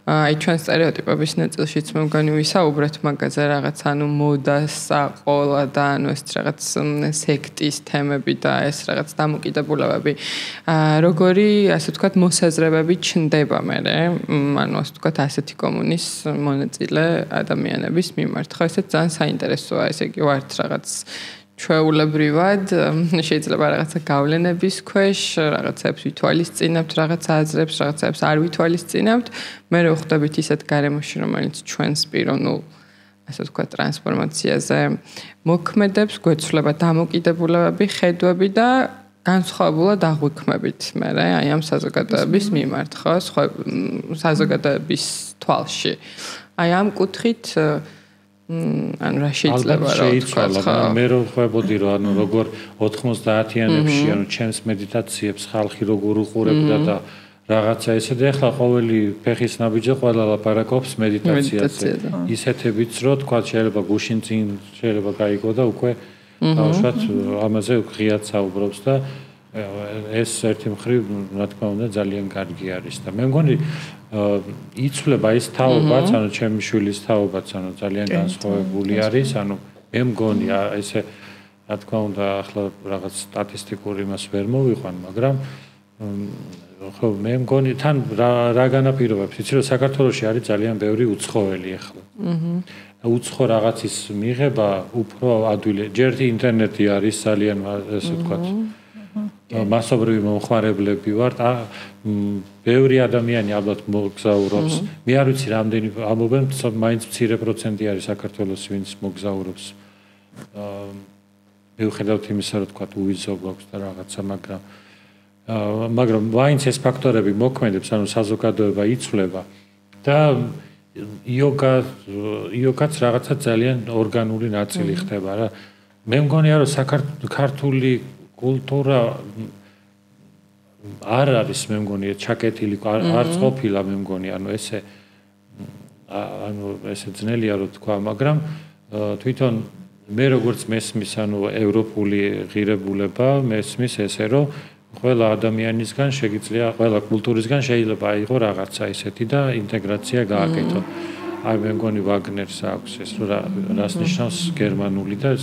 აი ჩვენ სტერეოტიპების ნაწილშიც მე მგონი ვისაუბრეთ მაგაზე რაღაც, ანუ მოდას, საყოლა და ანუ ეს რაღაც სექტის თემები და ეს რაღაც დამოკიდებულებები, როგორი ასე ვთქვათ მოსაზრებები ჩნდება მე, ანუ ასე ვთქვათ ასეთი კომუნის მონაწილე ადამიანების მიმართ. ხო, ესეც ძალიან საინტერესოა, ესე იგი ვართ რაღაც ჩვეულებრივად, შეიძლება რაღაცა გავლენების ქვეშ, რაღაცებს ვითვალისწინებთ, რაღაც აზრებს, რაღაცებს არ ვითვალისწინებთ, მე ვხვდებით ისეთ გარემოში, რომელიც ჩვენს პიროვნულ, ასე ვთქვათ, ტრანსფორმაციაზე მოქმედებს, გვეცვლება დამოკიდებულებები, ხედვები და განსხვავებულად აღვიქმებით მე აი ამ საზოგადოების მიმართ, ხო, სხვა საზოგადოების თვალში. აი ამ კუთხით ანუ რა შეიძლება რა
ვთქვა, მე რო ხვებოდი რომ ანუ როგორ 90-იანებში ანუ ჩემს მედიტაციებს ხალხი როგორ უყურებდა და რაღაცა ესე და ახლა ყოველი ფეხის ნაბიჯი ყველა ლაპარაკობს მედიტაციაზე. ისეთებიც რო თქვა შეიძლება გუშინ წინ შეიძლება გაიგო და უკვე თავშოთ ამაზე ღიად საუბრობს და ეს ერთი მხრივ რა თქმა უნდა ძალიან კარგი არის და მე მგონი იცვლება ის თაობაც, ანუ ჩემი შვილის თაობაც, ანუ ძალიან განსხვავებული არის, ანუ მე მგონი ესე რა თქმა უნდა ახლა რაღაც სტატისტიკური მას ვერ მოვიყვან, მაგრამ ხო მე მგონი თან რა განაპირობებს, იცი რომ საქართველოში არის ძალიან ბევრი უცხოელი ახლა. უცხო რაღაცის მიღება უფრო ადვილი. ჯერ ინტერნეტი არის ძალიან ესე ვთქვათ მასობრივი მომხმარებლები ვართ. ბევრი ადამიანი ალბათ მოგზაურობს. მე არ ვიცი რამდენი ამობენ, მაინც მცირე პროცენტი არის საქართველოს ვინც მოგზაურობს. მიუხედავად იმისა, რომ თქვათ უვიზო გვაქვს და რაღაცა, მაგრამ მაინც ეს ფაქტორები მოქმედებს, ანუ საზოგადოება იცვლება და იოგაც რაღაცა ძალიან ორგანული ნაწილი ხდება რა. მე მგონია რომ ქართული კულტურა არ არის მე მგონია ჩაკეტილი, არც ყოფილა მე მგონი, ანუ ესე ძნელია რომ თქვა, მაგრამ თვითონ მე როგორც მესმის, ანუ ევროპული ღირებულება მესმის ესე რომ ყველა ადამიანისგან შეგიძლია, ყველა კულტურისგან შეიძლება აიღო რაღაცა ისეთი და ინტეგრაცია გააკეთო. აი მე მგონი ვაგნერს აქვს ეს რას ნიშნავს გერმანული და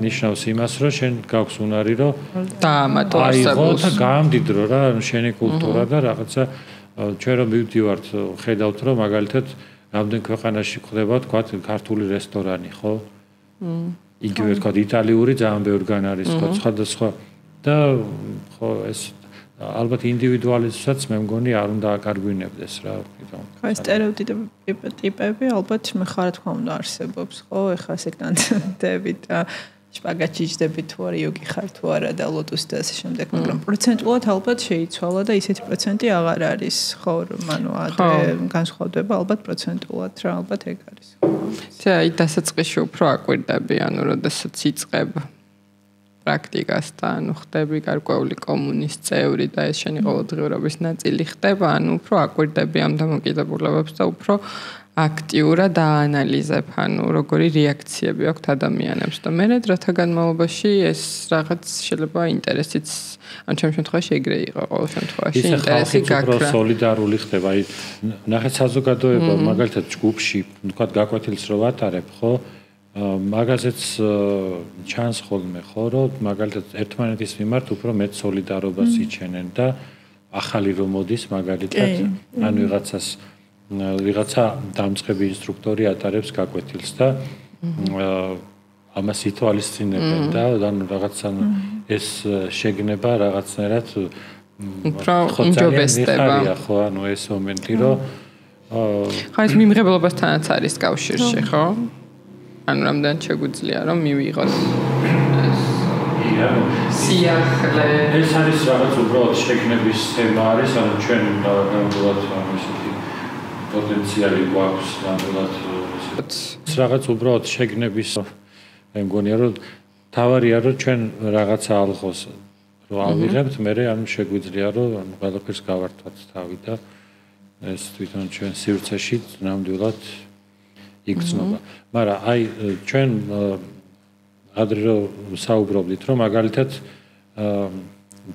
ნიშნავს იმას, რომ შენ გაქვს უნარი, რომ
დაამატო არსებობს
და გაამდიდრო რა შენი კულტურა და რაღაცა ჩვენ რომ მივდივართ, ხედავთ რომ მაგალითად რამდენ ქვეყანაში ხდება თქვა ქართული რესტორანი, ხო? იგივე თქვა იტალიური ძალიან ბევრგან არის, ხო, სხვადასხვა და ხო ეს ალბათ ინდივიდუალიზმსაც მე მგონი არ უნდა აკარგვინებდეს რა თვითონ.
ხო ეს სტერეოტიპები ალბათ მე ხარ თქმა უნდა არსებობს, ხო? ეხლა სექტანტები და შპაგატში ჯდებით თუ არა, იოგი ხარ თუ არა და ლოტუსი და ასე შემდეგ, მაგრამ პროცენტულად ალბათ შეიცვალა და ისეთი პროცენტი აღარ არის, ხო, რომ ანუ ადრე განსხვავდება ალბათ პროცენტულად რა, ალბათ ეგ არის.
და აი დასაწყისში უფრო აკვირდები, ანუ როდესაც იწყებ პრაქტიკას და ანუ ხდები გარკვეული კომუნის წევრი და ეს შენი ყოველდღიურობის ნაწილი ხდება, ანუ უფრო აკვირდები ამ დამოკიდებულებებს და უფრო აქტიურად აანალიზებ, ანუ როგორი რეაქციები აქვს ადამიანებს და მე დროთა განმავლობაში ეს რაღაც შეიძლება ინტერესიც, ან ჩემ შემთხვევაში ეგრე იყო ყოველ შემთხვევაში ინტერესი გაქრა.
ის სოლიდარული ხდება, აი ნახე საზოგადოება მაგალითად ჯგუფში, თქვა გაკვეთილს რო ვატარებ, ხო? მაგაზეც ჩანს ხოლმე, ხო, რომ მაგალითად ერთმანეთის მიმართ უფრო მეტ სოლიდარობას იჩენენ და ახალი რომ მოდის მაგალითად, ან ვიღაცა დამწყები ინსტრუქტორი ატარებს გაკვეთილს და ამას ითვალისწინებენ და ანუ რაღაცა ეს შეგნება რაღაცნაირად
უმჯობესდება.
ხო, ანუ ეს მომენტი რომ
ხო ეს მიმღებლობასთანაც არის კავშირში, ხო? ანუ რამდენად შეგვიძლია რომ მივიღოთ სიახლე.
ეს არის რაღაც უბრალოდ შეგნების თემა არის, ანუ ჩვენ ნამდვილად ისეთი პოტენციალი გვაქვს ნამდვილად რაღაც უბრალოდ შეგნების მე მგონია რომ თავარია რომ ჩვენ რაღაცა ალღოს რომ ავიღებთ მე ანუ შეგვიძლია რომ ყველაფერს გავართვათ თავი და ეს თვითონ ჩვენ სივრცეში ნამდვილად იგრძნობა მაგრამ აი ჩვენ ადრე რომ საუბრობდით რომ მაგალითად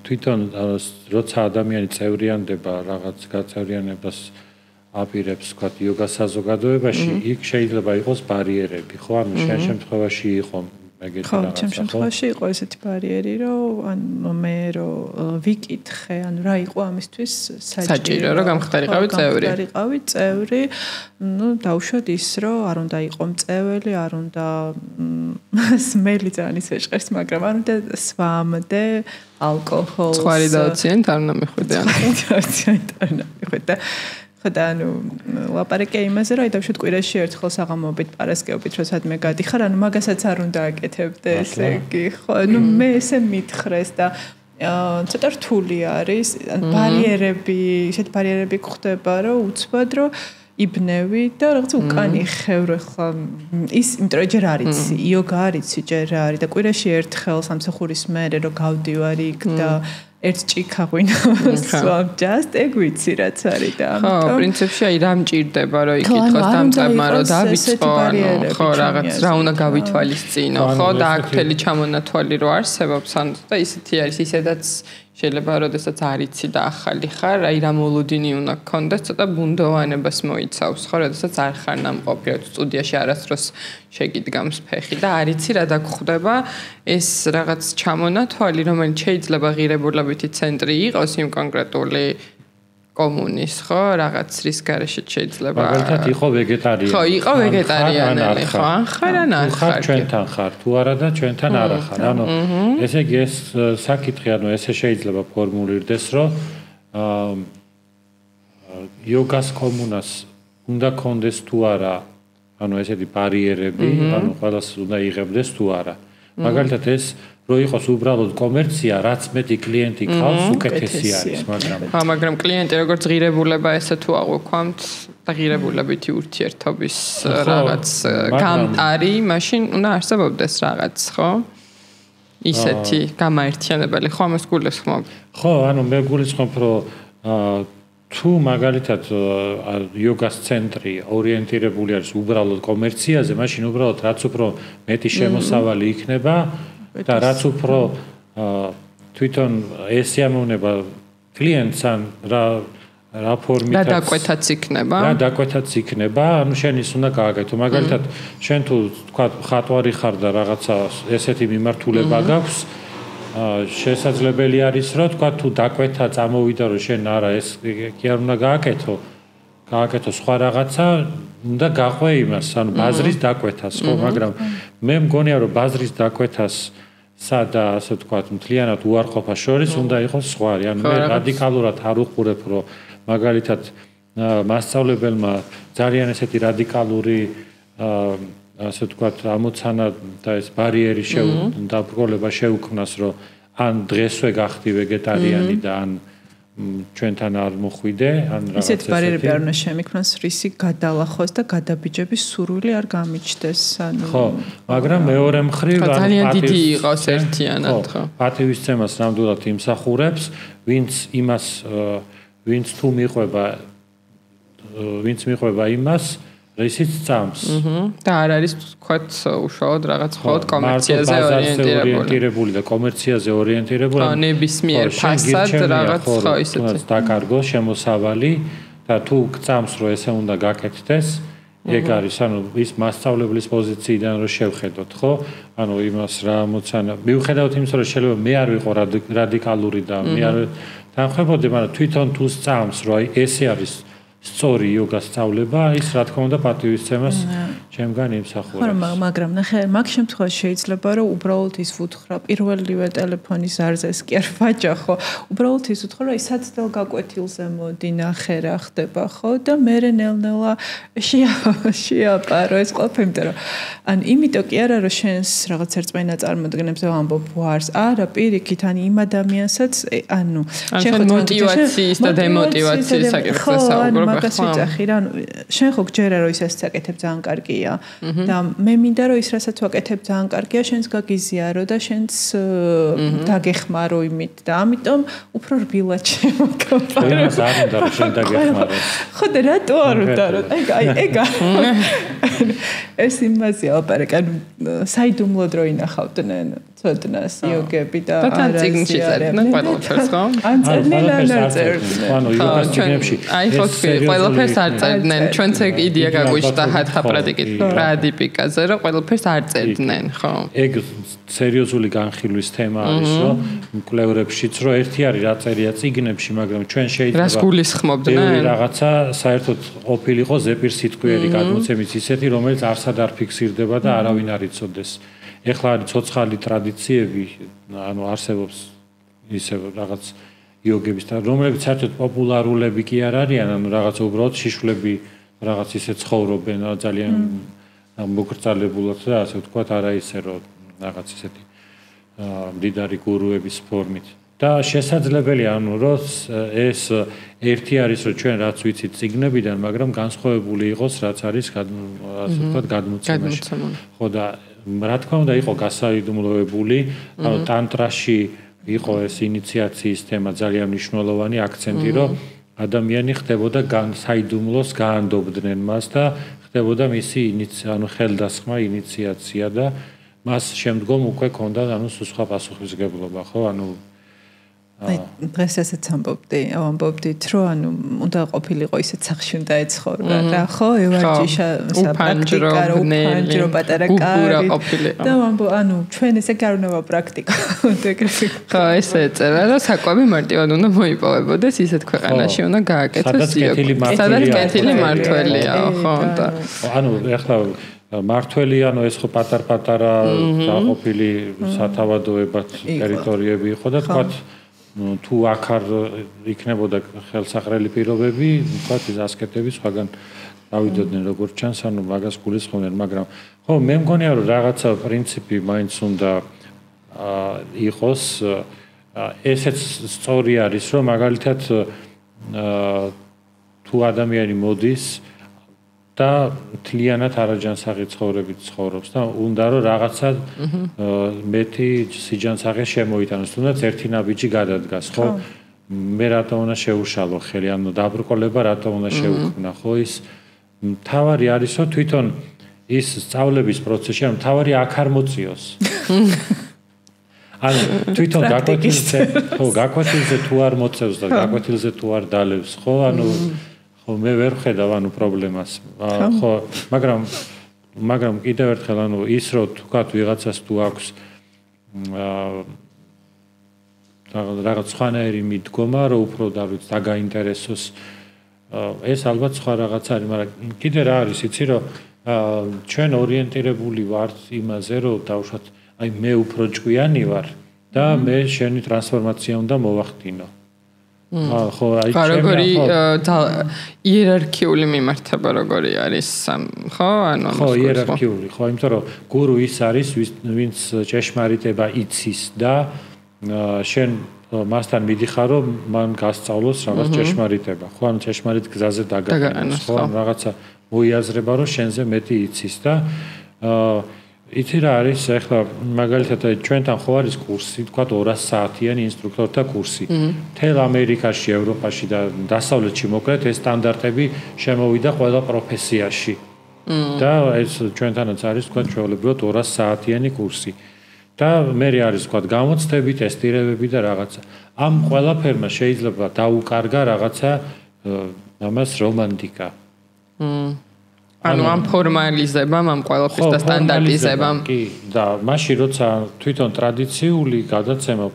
თვითონ როცა ადამიანი წევრიანდება რაღაც გაწევრიანებას აპირებს ვთქვათ იოგას საზოგადოებაში იქ შეიძლება იყოს ბარიერები ხო ანუ შენ შემთხვევაში იყო ეგეთი რაღაცა ხო
ჩემ შემთხვევაში იყო ესეთი ბარიერი რომ ანუ მე რომ ვიკითხე ანუ რა იყო ამისთვის
საჭირო რომ გამხდარიყავი
წევრი ну დავუშვათ ის რომ არ უნდა იყო მწეველი არ უნდა სმელი ძალიან ისე ჟღერს მაგრამ არ უნდა სვამდე ალკოჰოლს
ხვარი დავციან არ უნდა მიხვიდე ხოდა ანუ ლაპარაკია იმაზე რომ აი დავუშვათ კვირაში ერთხელ საღამოობით პარასკევობით რომ სადმე გადიხარ ანუ მაგასაც არ უნდა აკეთებდე ესე იგი ხო ну მე ესე მითხრეს და ცოტა რთული არის ან ბარიერები ისეთ ბარიერები გვხდება რომ უცბად რომ იბნევი და რაღაც უკანი ხევრო ხა ის იმიტომ რომ ჯერ არის იოგა არის ჯერ არის და კვირაში ერთხელ სამსახურის მერე რომ გავდივარი იქ და ერთ ჭიქა ღვინოს ვამ just ეგ ვიცი რაც არის და ამიტომ ხო პრინციპში აი რა მჭირდება რომ იკითხოს დამწყებმა რომ დავიწყო ხო რაღაც რა უნდა გავითვალისწინო ხო და აქ მთელი ჩამონათვალი რო არსებობს ან და ისეთი არის ისედაც შეიძლება როდესაც არიცი და ახალი ხარ აი რა მოლოდინი უნდა გქონდეს ცოტა ბუნდოვანებას მოიცავს ხო როდესაც არ ხარ ნამყოფი სტუდიაში არასდროს შეგიდგამს ფეხი და არიცი რა დაგხვდება ეს რაღაც ჩამონათვალი რომელიც შეიძლება ღირებულებითი ცენტრი იყოს იმ კონკრეტული კომუნის ხო რაღაც რის გარეშე შეიძლება
მაგალითად იყო ვეგეტარიანი
ხო იყო ვეგეტარიანელი ხო ან ხარ ან არ ხარ
ჩვენთან ხარ თუ არა და ჩვენთან არ ხარ ანუ ესე იგი ეს საკითხი ანუ ესე შეიძლება ფორმულირდეს რომ იოგას კომუნას უნდა კონდეს თუ არა ანუ ესეთი ბარიერები ანუ ყველას უნდა იღებდეს თუ არა მაგალითად ეს რო იყოს უბრალოდ კომერცია, რაც მეტი კლიენტი ყავს, უკეთესი არის,
მაგრამ კლიენტი როგორც ღირებულება ესე თუ აღვქვამთ, და ღირებულებითი ურთიერთობის რაღაც გამტარი, მაშინ უნდა არსებობდეს რაღაც, ხო? ისეთი გამაერთიანებელი, ხო, ამას გულისხმობ.
ხო, ანუ მე გულისხმობ, რომ თუ მაგალითად იოგას ცენტრი ორიენტირებული არის უბრალოდ კომერციაზე, მაშინ უბრალოდ რაც უფრო მეტი შემოსავალი იქნება და რაც უფრო თვითონ ესიამოვნება კლიენტს ან რა ფორმით
და დაკვეთაც იქნება.
რა დაკვეთაც იქნება, ანუ შენ ის უნდა გააკეთო. მაგალითად, შენ თუ თქვა ხატვარი ხარ და რაღაცა ესეთი მიმართულება გაქვს, შესაძლებელი არის რომ თქვა თუ დაკვეთა წამოვიდა რომ შენ არა ეს კი არ უნდა გააკეთო. გააკეთო სხვა რაღაცა, უნდა გაყვე იმას, ანუ ბაზრის დაკვეთას, ხო, მაგრამ მე მგონია რომ ბაზრის დაკვეთას სადა ასე ვთქვათ, მთლიანად უარყოფას შორის უნდა იყოს სხვა. ანუ მე რადიკალურად არ უყურებ, რომ მაგალითად მასწავლებელმა ძალიან ესეთი რადიკალური ასე ვთქვათ, ამოცანა და ეს ბარიერი დაბრკოლება შეუქმნას, რომ ან დღესვე გახდი ვეგეტარიანი და ან ჩვენთან არ მოხვიდე, ან რაღაც
ესეთი ბარიერები არ უნდა შემიქმნას, რისი გადალახოს და გადაბიჯების სურვილი არ გამიჩნდეს, ანუ
ხო, მაგრამ მეორე მხრივ
ძალიან დიდი იყოს ერთიანად, ხო.
პატივისცემას ნამდვილად იმსახურებს, ვინც თუ მიყვება იმას რისიც წამს.
და არ არის თქვათ უშუალოდ რაღაც მხოლოდ კომერციაზე
ორიენტირებული და კომერციაზე ორიენტირებული.
ხო, ნებისმიერ ფასად რაღაც ხო
ისეთი. დაკარგო შემოსავალი და თუ წამს რომ ესე უნდა გაკეთდეს, ეგ არის, ანუ ის მასწავლებლის პოზიციიდან რომ შევხედოთ, ხო? ანუ იმას რა მოცანა. მიუხედავად იმისა, რომ შეიძლება მე არ ვიყო რადიკალური და მე არ თანხმობდი, მაგრამ თვითონ თუ წამს რომ აი ესე არის სწორი იოგას სწავლება, ის რა თქმა უნდა პატივისცემას ჩემგან იმსახურებს.
ხო, მაგრამ ნახე, მაგ შემთხვევაში შეიძლება რომ უბრალოდ ის ვუთხრა პირველივე ტელეფონის ზარზეს კი არ ვაჯახო. უბრალოდ ის ვუთხრა რომ საცდელ გაკვეთილზე მოდი ნახე რა ხდება ხო და მე ნელ-ნელა შეაპარო ეს ყველაფერი, იმიტომ რომ ან იმიტომ კი არა რომ შენს რაღაც ერთმანეთ წარმოდგენებზე ვამბობ ვარს. არა, პირიქით, ან იმ ადამიანსაც, ანუ
შენ მოტივაციის და დემოტივაციის საკითხზე საუბრობ
ახლა. ხო, ვიძახი რა, შენ ხო გჯერა რომ ის საკეთებ ძალიან კარგია და მე მინდა რომ ის რასაც ვაკეთებ ძალიან კარგია, შენს გაგიზიარო და შენს დაგეხმარო იმით და ამიტომ უფრო რბილად შემოგაბარო.
ეს არ უნდა რომ შენ დაგეხმაროს.
ხო და რატო არ უნდა რომ ეგ ეს იმაზეა ოპერაკ, ანუ საიდუმლოდ რო ინახავდნენ ცოდნას იოგები და
თან წიგნში წერდნენ ყველაფერს ხო?
ან წერდნენ ან წერდნენ.
ანუ იოგას წიგნებში
აი ხო თქვი ყველაფერს არ წერდნენ. ჩვენც ეგ იდეა გაგვიჭდა ჰათა პრადიპიკაზე რომ ყველაფერს არ წერდნენ ხო?
ეგ სერიოზული განხილვის თემა არის რომ მკვლევრებშიც რომ ერთი არის რა წერია წიგნებში, მაგრამ ჩვენ შეიძლება
რას გულისხმობდნენ?
რაღაცა საერთოდ ყოფილიყო ზეპირ სიტყვიერი გადმოცემის ისეთი, რომელიც არსად არ ფიქსირდება და არავინ არ იცოდეს. ეხლა არის ცოცხალი ტრადიციები, ანუ არსებობს ისე რაღაც იოგების და რომლებიც საერთოდ პოპულარულები კი არ არიან, ანუ რაღაც უბრალოდ შიშვლები რაღაც ისე ცხოვრობენ ძალიან მოკრძალებულად და ასე ვთქვათ, არა ისე რომ რაღაც ისეთი მდიდარი გურუების ფორმით. და შესაძლებელია, ანუ რომ ეს ერთი არის რომ ჩვენ რაც ვიცით წიგნებიდან, მაგრამ განსხვავებული იყოს რაც არის ასე ვთქვათ გადმოცემაში. ხო და რა თქმა უნდა იყო გასაიდუმლოებული, ანუ ტანტრაში იყო ეს ინიციაციის თემა ძალიან მნიშვნელოვანი აქცენტი, რომ ადამიანი ხდებოდა საიდუმლოს გაანდობდნენ მას და ხდებოდა მისი ანუ ხელდასხმა ინიციაცია და მას შემდგომ უკვე ქონდა ანუ სხვა პასუხისმგებლობა, ხო? ანუ
დღეს ესეც ამბობდით, რომ ანუ უნდა ყოფილიყო ისეთ სახში უნდა ეცხოვრა რა, ხო? ევარჯიშა საპრაქტიკა, უპანჯრო პატარა კარი. და ანუ ჩვენ ესე არ უნდა ვაპრაქტიკო.
ხო, ესე წერა, რომ საკვები მარტივად უნდა მოიპოვებოდეს ისეთ ქვეყანაში უნდა გააკეთოს იოგა. სადაც კეთილი მართველია, ხო და
ანუ ეხლა მართველი ანუ ეს ხო პატარ-პატარა დაყოფილი სათავადოებად ტერიტორიები იყო და თქვათ თუ აქ არ იქნებოდა ხელსაყრელი პირობები, თქვათ ის ასკეტები სხვაგან დავიდოდნენ როგორც ჩანს, ანუ მაგას გულისხმობდნენ, მაგრამ ხო მე მგონია რომ რაღაცა პრინციპი მაინც უნდა იყოს, ესეც სწორი არის, რომ მაგალითად თუ ადამიანი მოდის და თლიანად არაჯანსაღი ცხოვრებით ცხოვრობს და უნდა რომ რაღაცა მეტი სიჯანსაღე შემოიტანოს, თუნდაც ერთი ნაბიჯი გადადგას, ხო? მე რატომ უნდა შეუშალო ხელი, ანუ დაბრკოლება რატომ უნდა შეუქმნა, ხო? ის თავარი არის, რომ თვითონ ის სწავლების პროცესში, ანუ თავარი აქ არ მოწიოს. ანუ თვითონ გაკვეთილზე თუ არ მოწევს და გაკვეთილზე თუ არ დალევს, ხო? ანუ მე ვერ ხედავ ანუ პრობლემას. ხო, მაგრამ კიდევ ერთხელ ანუ ის რომ თქვათ ვიღაცას თუ აქვს რაღაც სხვანაირი მიდგომა, რომ უფრო დაგაინტერესოს, ეს ალბათ სხვა რაღაც არის, მაგრამ კიდე რა არის, იცი რომ ჩვენ ორიენტირებული ვართ იმაზე, რომ დავუშვათ, აი მე უფრო ჭკვიანი ვარ და მე შენი ტრანსფორმაცია უნდა მოვახდინო. ხო, აი
როგორი იერარქიული მიმართება როგორი არის, ხო? ანუ
ხო, იერარქიული, ხო, იმიტომ რომ გურუ ის არის, ვინც ჭეშმარიტება იცის და შენ მასთან მიდიხარ, რომ მან გასწავლოს რაღაც ჭეშმარიტება, ხო? ანუ ჭეშმარიტ გზაზე დაგაყენოს, ხო? რაღაცა მოიაზრება, რომ შენზე მეტი იცის და იცი რა არის, ახლა მაგალითად ჩვენთან ხო არის კურსი, თქვა 200 საათიანი ინსტრუქტორთა კურსი. მთელ ამერიკაში, ევროპაში და დასავლეთში მოკლედ ეს სტანდარტები შემოვიდა ყველა პროფესიაში. და ეს ჩვენთანაც არის, თქვა ჩვეულებრივად 200 საათიანი კურსი. და მე არის, თქვა გამოცდები, ტესტირებები და რაღაცა. ამ ყველაფერმა შეიძლება დაუკარგა რაღაცა ამას რომანტიკა.
ანუ ამ ფორმალიზებამ, ამ ყველაფრის და სტანდარტიზებამ.
კი, და მაშინ როცა თვითონ ტრადიციული გადაცემა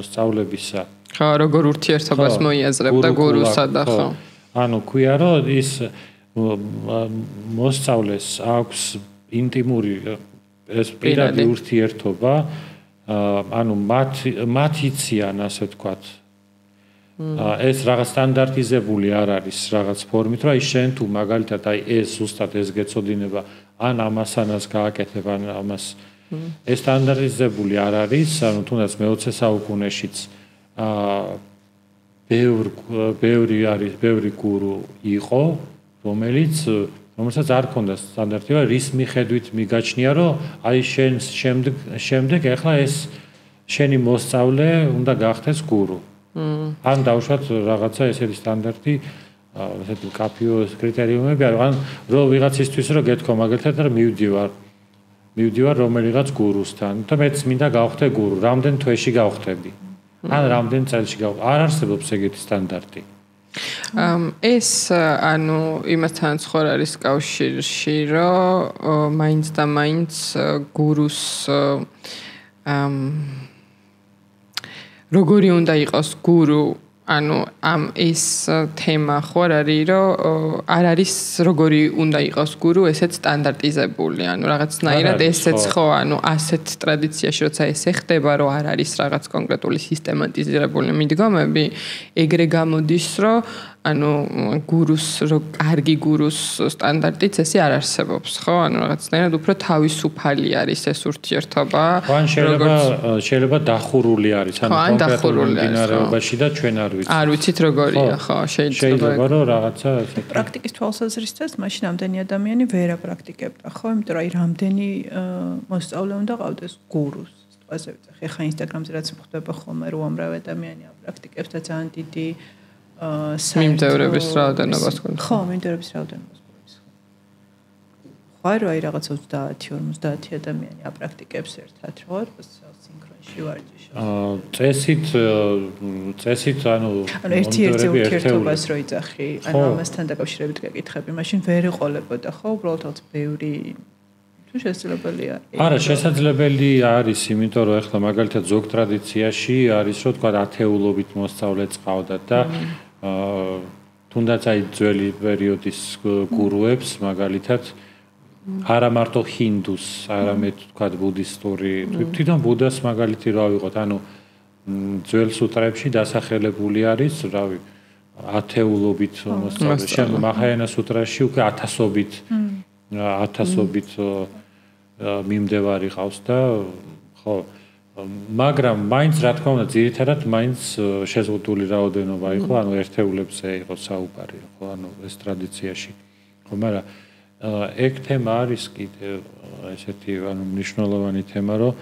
სწავლებისა.
ხო, როგორ ურთიერთობას მოიაზრებდა გურუსა და ხო.
ანუ ქვია, რომ ის მოსწავლეს აქვს ინტიმური ეს პირადი ურთიერთობა ანუ მათ იციან ასე ვთქვათ ეს რაღაც სტანდარტიზებული არ არის რაღაც ფორმით რა ის შენ თუ მაგალითად აი ეს ზუსტად ეს გეწოდინება ან ამასანაც გააკეთებ ან ამას ეს სტანდარტიზებული არ არის ანუ თუნდაც მე-20 საუკუნეშიც ბევრი გურუ იყო რომელსაც არ ჰქონდა სტანდარტი რის მიხედვით მიგაჩნია რომ აი შენ შემდეგ ეხლა ეს შენი მოსწავლე უნდა გახდეს გურუ ან დავუშვათ რაღაცა ესეთი სტანდარტი ესეთი კაფიო კრიტერიუმები ან რომ ვიღაცისთვის რომ გეთქვა მაგალითად რომ მივდივარ რომელიღაც გურუსთან და მეც მინდა გავხდე გურუ რამდენ თვეში გავხდები ან რამდენ წელში არ არსებობს ეგეთი სტანდარტი
ეს ანუ იმასთან ხარ არის კავშირში რომ მაინც და მაინც გურუს როგორი უნდა იყოს გურუ ანუ ამ ეს თემა ხარ არის რომ არ არის როგორი უნდა იყოს გურუ ესეც სტანდარტიზებული ანუ რაღაცნაირად ესეც ხო ანუ ასეთ ტრადიციაში როცა ეს ხდება რომ არ არის რაღაც კონკრეტული სისტემატიზირებული მიდგომები ეგრე გამოდის რომ ანუ გურუს რო კარგი გურუს სტანდარტიც ესე არ არსებობს ხო ანუ რაღაცნაირად უფრო თავისუფალი არის ეს ურთიერთობა
ან შეიძლება დახურული არის ანუ კონკრეტულ დინარეობაში და ჩვენ არ
ვიცით როგორია ხო
შეიძლება რომ რაღაცა
პრაქტიკის თვალსაზრისით მაშინ ამდენი ადამიანი ვერ აპრაქტიკებდა ხო იმიტომ რომ აი რამდენი მოსწავლე უნდა ყავდეს გურუს სიტყვაზე ვიძახი ხა ინსტაგრამზე რაც მხდება ხოლმე რომ ამრავი ადამიანი აპრაქტიკებს და ძალიან დიდი
მიმდევრების რაოდენობას გქონდა.
ხო, მიმდევრების რაოდენობას გქონდა. ხარ აი რაღაც 30-50 ადამიანი აპრაქტიკებს ერთად, ხო? სინქრონში ვარჯიში.
წესით ანუ
ერთ-ერთი ურთიერთობას რო იძახი, ანუ ამასთან დაკავშირებით გეკითხები, მაშინ ვერ ეყოლებოდა, ხო? უბრალოდ რაღაც ბევრი თუ შესაძლებელია.
არა, შესაძლებელი არის, იმიტომ რომ ახლა მაგალითად ზოგ ტრადიციაში არის რომ თქვა ათეულობით მოსწავლე წავდა და თუნდაც აი ძველი პერიოდის გურუებს მაგალითად არა მარტო ჰინდუს, არამედ თქვა ბუდისტური, თვითონ ბუდას მაგალითი რა ვიყოთ, ანუ ძველ სუტრებში დასახელებული არის, რავი, ათეულობით მოსწავლე. შემდგომ მაჰაიანა სუტრაში უკვე ათასობით მიმდევარი ყავს და ხო მაგრამ მაინც რა თქმა უნდა ძირითადად მაინც შეზღუდული რაოდენობა იყო ანუ ერთეულებზე იყო საუბარი ხო ანუ ეს ტრადიციაში ხო მაგრამ ეგ თემა არის კიდე ესეთი ანუ მნიშვნელოვანი თემა რომ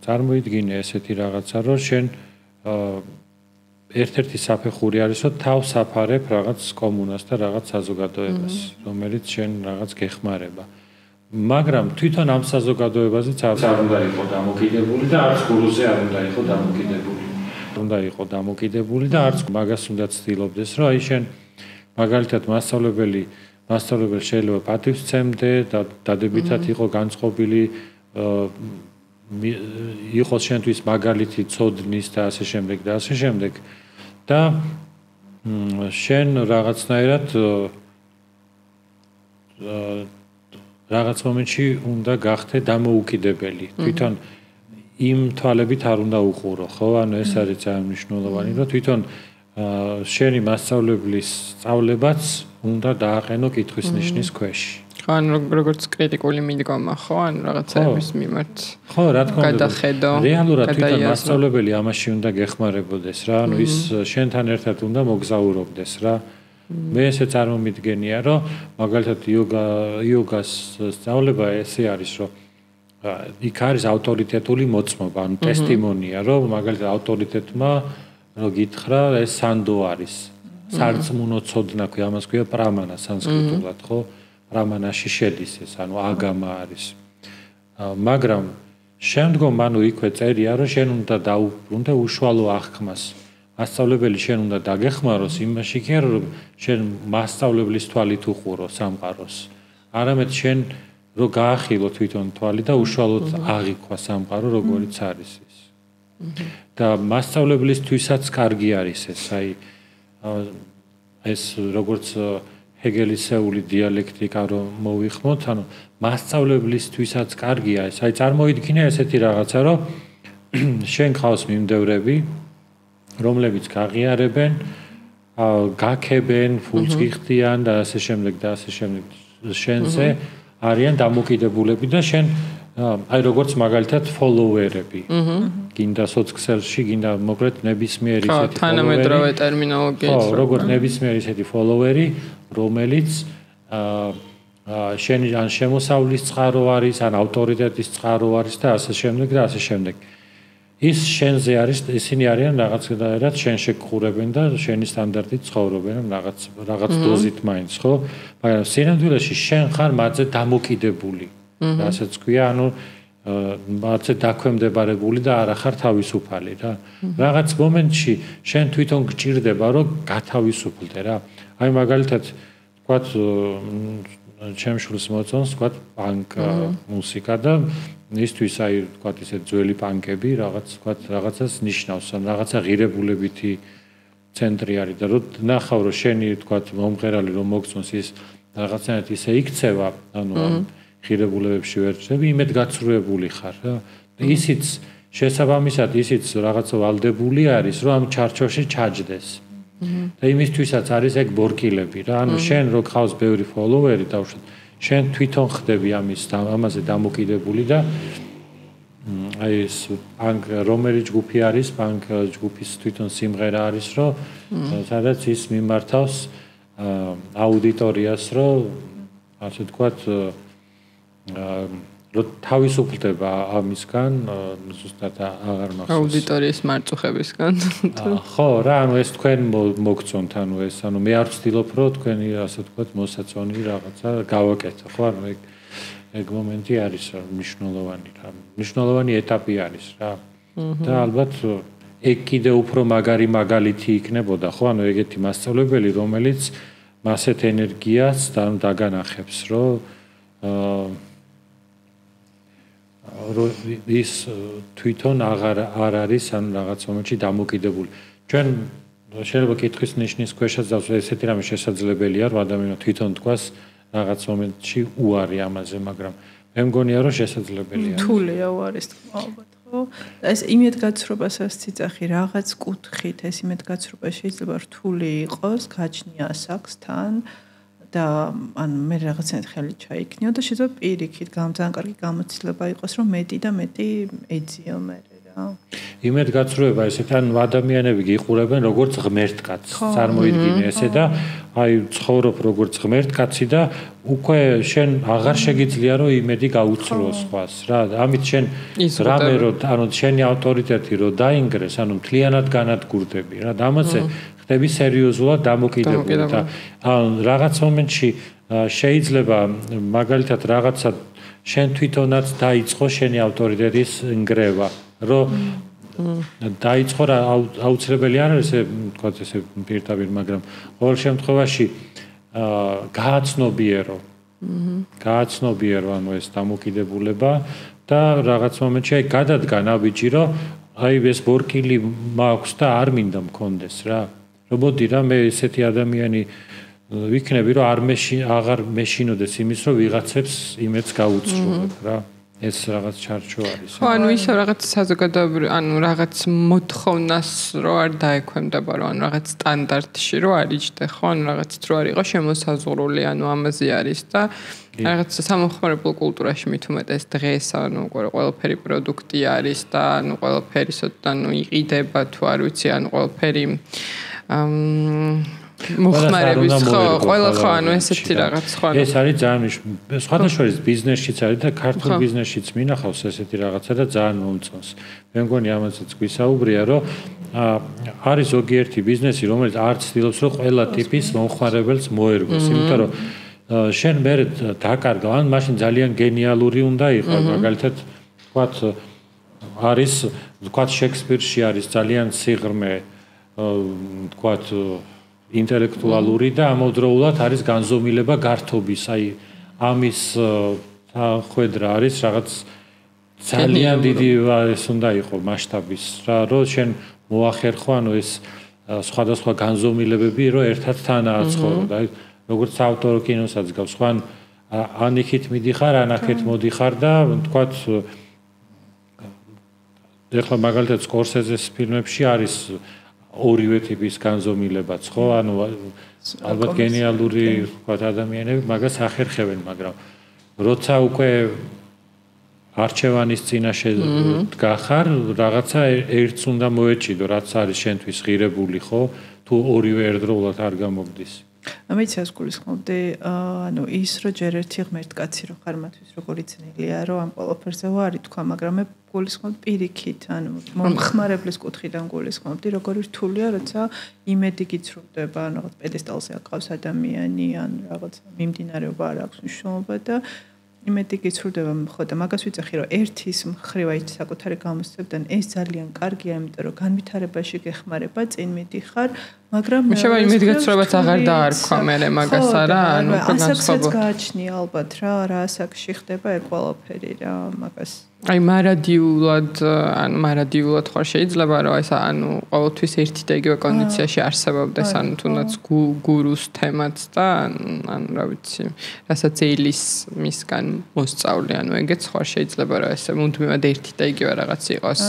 წარმოიდგინე ესეთი რაღაცა რომ შენ ერთ-ერთი საფეხური არის რომ თავს აფარებ რაღაც კომუნას და რაღაც საზოგადოებას რომელიც შენ რაღაც გეხმარება მაგრამ თვითონ ამ საზოგადოებაზეც არ უნდა იყოს დამოკიდებული და არც გურუზე არ უნდა იყოს დამოკიდებული უნდა იყოს დამოკიდებული და არც მაგას უნდა ცდილობდეს რომ აი შენ მაგალითად მასწავლებელი შეიძლება პატივს სცემდე და დადებითად იყო განწყობილი იყოს შენთვის მაგალითი ცოდნის და ასე შემდეგ და ასე შემდეგ და შენ რაღაცნაირად რაღაც მომენტში უნდა გახდე დამოუკიდებელი თვითონ იმ თვალებით არ უნდა უყურო ხო ანუ ეს არის ძალიან მნიშვნელოვანი რომ თვითონ შენი მასწავლებლის სწავლებაც უნდა დააყენო კითხვის ნიშნის ქვეშ
ან როგორც კრიტიკული მიდგომა ხო ან რაღაცების მიმართ
ხო რა თქმა უნდა რეალურად თვითონ მასწავლებელი ამაში უნდა გეხმარებოდეს რა ანუ ის შენთან ერთად უნდა მოგზაურობდეს რა მე ესე წარმომიდგენია რომ მაგალითად იოგას სწავლება ესე არის რომ იქ არის ავტორიტეტული მოწმობა ანუ ტესტიმონია რომ მაგალითად ავტორიტეტმა რო გითხრა ეს სანდო არის სარწმუნო ცოდნა ქვია ამას ქვია პრამანა სანსკრიტულად ხო პრამანაში შედის ეს ანუ აგამა არის მაგრამ შემდგომ ანუ იქვე წერია რომ შენ უნდა უშუალო აღქმას მასწავლებელი შენ უნდა დაგეხმაროს იმაში კი არა რომ შენ მასწავლებლის თვალით უყურო სამყაროს არამედ შენ რო გაახილო თვითონ თვალი და უშუალოდ აღიქვა სამყარო როგორიც არის ის და მასწავლებლისთვისაც კარგი არის ეს აი ეს როგორც ჰეგელისეული დიალექტიკა რომ მოვიხმოთ, ანუ მასწავლებლისთვისაც კარგია ეს. აი წარმოიდგინე ესეთი რაღაცა, რომ შენ ყავს მიმდევრები, რომლებიც გაღიარებენ, გაქებენ, ფულს გიხდიან და ასე შემდეგ და ასე შემდეგ. შენზე არიან დამოკიდებულები და შენ აი როგორც მაგალითად follower-ები. გინდა სოციალში, გინდა მოკლედ ნებისმიერი ესეთი follower-ი.
თანამედროვე ტერმინოლოგიით.
ხო, როგორც ნებისმიერი ესეთი follower-ი, რომელიც შენი ან შემოსავლის წყარო არის, ან ავტორიტეტის წყარო არის და ასე შემდეგ და ასე შემდეგ. ის შენზე არის, ისინი არიან რაღაც შენ შეგყურებენ და შენი სტანდარტით ცხოვრობენ რაღაც დოზით მაინც, ხო? მაგრამ სინამდვილეში შენ ხარ მათზე დამოკიდებული. რასაც ქვია, ანუ მათზე დაქვემდებარებული და არა ხარ თავისუფალი რა. რაღაც მომენტში შენ თვითონ გჭირდება, რომ გათავისუფლდე რა. აი მაგალითად, თქვათ ჩემ შულს მოწონს, თქვათ პანკ მუსიკა და ისთვის აი თქვათ ისე ძველი პანკები რაღაცას ნიშნავს, ან რაღაცა ღირებულებითი ცენტრი არის და რომ ნახავ რომ შენი თქვათ მომღერალი რომ მოგწონს ის რაღაცნაირად ისე იქცევა, ანუ ღირებულებებში ვერ ჩები, იმედგაცრუებული ხარ რა. ისიც შესაბამისად ისიც რაღაცა ვალდებული არის, რომ ამ ჩარჩოში ჩაჯდეს. და იმისთვისაც არის ეგ ბორკილები რა. ანუ შენ რო ყავს ბევრი follower-ი დავუშვათ, შენ თვითონ ხდები ამაზე დამოკიდებული და აი ეს პანკ რომელი ჯგუფი არის, პანკ ჯგუფის თვითონ სიმღერა არის, რომ სადაც ის მიმართავს აუდიტორიას, რომ ასე ვთქვათ, რომ თავისუფლდება ამისგან, ზუსტად აღარ მახსოვს.
აუდიტორიის მარწუხებისგან.
ხო, რა, ანუ ეს თქვენ მოგწონთ, ანუ მე არ ვცდილობ, რომ თქვენი ასე ვთქვათ, მოსაწონი რაღაცა გავაკეთო, ხო, ანუ ეგ მომენტი არის მნიშვნელოვანი რა. მნიშვნელოვანი ეტაპი არის რა. და ალბათ ეგ კიდე უფრო მაგარი მაგალითი იქნებოდა, ხო, ანუ ეგეთი მასწავლებელი, რომელიც მასეთ ენერგიას დაგანახებს, რომ ის თვითონ არ არის ან რაღაც მომენტში დამოკიდებული. ჩვენ შეიძლება კითხვის ნიშნის ქვეშაც დავსვათ, ესეთი რამე შესაძლებელია, რომ ადამიანი თვითონ თქვას რაღაც მომენტში უარი ამაზე, მაგრამ მე მგონია, რომ შესაძლებელია.
რთულია უარის თქმა, ალბათ, ხო? ეს იმედგაცრობასაც ციცახი რაღაც კუთხით, ეს იმედგაცრობა შეიძლება რთული იყოს, გაჩნია ასაკსთან. და ან მე რაღაცნაირად ხელი ჩაიქნიო და შეიძლება პირიქით ძალიან კარგი გამოცდილება იყოს, რომ მეტი და მეტი ეძიო მე რა.
იმედგაცრუება ესეთ ან ადამიანები გიყურებენ როგორც ღმერთკაცს. წარმოიდგინე ესე და აი ცხოვრობ როგორც ღმერთკაცი და უკვე შენ აღარ შეგიძლია რომ იმედი გაუცრუო სხვას რა. ამით შენ რამე რომ ანუ შენი ავტორიტეტი რომ დაინგრეს, ანუ მთლიანად განადგურდები რა. და ამაზე ხდები სერიოზულად დამოკიდებული და რაღაც მომენტში შეიძლება მაგალითად რაღაცა შენ თვითონაც დაიწყო შენი ავტორიტეტის ნგრევა, რომ დაიწყო რა აუცილებელი არ არის თქვა ესე პირდაპირ, მაგრამ ყოველ შემთხვევაში გააცნობიერო ანუ ეს დამოკიდებულება და რაღაც მომენტში აი გადადგა ნაბიჯი, რომ აი ეს ბორკილი მაქვს და არ მინდა მქონდეს რა. რობოდი რა მე ესეთი ადამიანი ვიქნები, რომ აღარ მეშინოდეს იმის, რომ ვიღაცებს იმედს გაუწრუებ რა. ეს რაღაც ჩარჩო არის.
ხო, ანუ ისე რაღაც საზოგადოებრივ, ანუ რაღაც მოთხოვნას რო არ დაექვემდება, რომ ანუ რაღაც სტანდარტში რო არ იჯდე, ხო, ანუ რაღაცით რო არ იყოს შემოსაზღვრული, ანუ ამაზე არის და რაღაც სამომხმარებლო კულტურაში მით უმეტეს დღეს, ანუ ყველაფერი პროდუქტი არის და ანუ ყველაფერი ანუ იყიდება თუ არ ვიცი, ანუ ყველაფერი მოხმარების ხო, ყველა ხო, ანუ ესეთი რაღაც ხო.
ეს არის ძალიან სხვადასხვა ბიზნესშიც არის და ქართულ ბიზნესშიც მინახავს ესეთი რაღაცა და ძალიან მომწონს. მე მგონი ამასაც გვისაუბრია, რომ არის ზოგიერთი ბიზნესი, რომელიც არ ცდილობს, რომ ყველა ტიპის მომხმარებელს მოერგოს, იმიტომ რომ შენ მე დაკარგავ, ან მაშინ ძალიან გენიალური უნდა იყოს, მაგალითად, თქვათ არის, თქვათ შექსპირში არის ძალიან სიღრმე, თქვათ ინტელექტუალური და ამავდროულად არის განზომილება გართობის, აი ამის ხვედრა არის რაღაც ძალიან დიდი ეს უნდა იყოს მასშტაბის რა, რომ შენ მოახერხო, ანუ ეს სხვადასხვა განზომილებები, რომ ერთად თანაა ცხოვრო და როგორც ავტორო კინოსაც გავს, ხან ან იქით მიდიხარ, ან აქეთ მოდიხარ და თქვათ ეხლა მაგალითად სკორსეზეს ფილმებში არის ორივე ტიპის განზომილებაც, ხო? ანუ ალბათ გენიალური თქვათ ადამიანები მაგას ახერხებენ, მაგრამ როცა უკვე არჩევანის წინაშე დგახარ, რაღაცა ერთს უნდა მოეჭიდო, რაც არის შენთვის ღირებული, ხო? თუ ორივე ერთდროულად არ გამოგდის.
ამიცას გულისხმობდი, ანუ ის რო ჯერ ერთი ღმერთკაცი რო ხარ მათთვის როგორი ძნელია, რომ ამ ყველაფერზე ვარი თქვა, მაგრამ მე გულისხმობდი პირიქით, ანუ მომხმარებლის კუთხიდან გულისხმობდი, როგორი რთულია, როცა იმედი გიცრუდება, ანუ რაღაც პედესტალზე აკავს ადამიანი, ან რაღაც მიმდინარეობა არ აქვს მნიშვნელობა და იმედი გიცრუდება, ხო და მაგას ვიცახი, რომ ერთის მხრივ აი საკუთარი გამოსცემიდან ეს ძალიან კარგია, იმიტომ რომ განვითარებაში გეხმარება, წინ მიდიხარ, მაგრამ
შეიძლება იმედგაცრუებაც აღარ დაარქვა მე მაგას არა, ანუ
ასაკსაც გააჩნი ალბათ რა ასაკში ხდება ეგ ყველაფერი რა, მაგას
აი მარადიულად ხარ შეიძლება რომ ეს ანუ ყოველთვის ერთი და იგივე კონდიციაში არსებობდეს ანუ თუნდაც გურუს თემაც და ანუ რა ვიცი რასაც ელის მისგან მოსწავლე ანუ ეგეც ხარ შეიძლება რომ ესე მუდმივად ერთი და იგივე რაღაც იყოს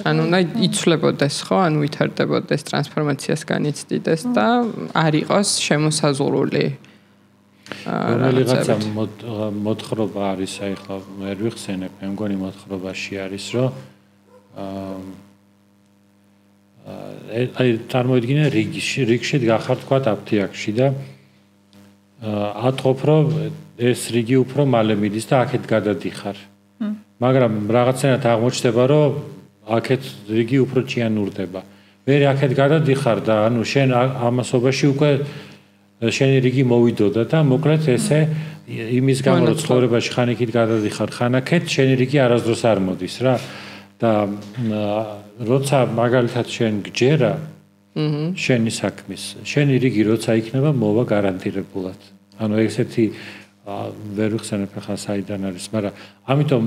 ანუ იცვლებოდეს ხო ანუ ვითარდებოდეს ტრანსფორმაციას განიცდიდეს და არ იყოს შემოსაზღვრული
რომელიღაცა მოთხრობა არის აი ხლა ვერ ვიხსენებ მე მგონი მოთხრობაში არის რომ აი წარმოიდგინე რიგში გახარ თქვა აფთიაქში და ატყობ რომ ეს რიგი უფრო მალე მიდის და აქეთ გადადიხარ მაგრამ რაღაცნაირად აღმოჩნდება რომ აქეთ რიგი უფრო ჭიანურდება მე აქეთ გადადიხარ და ანუ შენ ამასობაში უკვე შენი რიგი მოვიდოდა და მოკლედ ესე იმის გამო რომ ცხოვრებაში ხან იქით გადადიხარ ხან აქეთ შენი რიგი არასდროს არ მოდის რა და როცა მაგალითად შენ გჯერა შენი საქმის შენი რიგი როცა იქნება მოვა გარანტირებულად ანუ ესეთი ვერ ვიხსენებ ახლა საიდან არის მაგრამ ამიტომ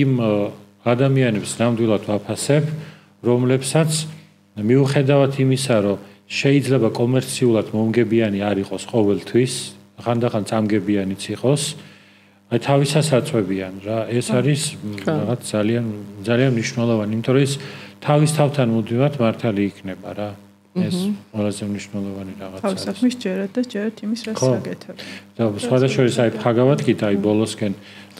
იმ ადამიანებს ნამდვილად ვაფასებ რომლებსაც მიუხედავად იმისა რომ შეიძლება კომერციულად მომგებიანი არ იყოს ყოველთვის, ხანდახან წამგებიანიც იყოს, აი თავისასაც აწვევიან რა, ეს არის რაღაც ძალიან მნიშვნელოვანი, იმიტომ რომ ეს თავის თავთან მუდმივად მართალი იქნება რა. ეს ყველაზე მნიშვნელოვანი რაღაცა.
თავის საქმის ჯერად და ჯერად იმის რაც გაკეთებ.
და სხვადასხვა აი ფაგავად კიდე აი ბოლოსკენ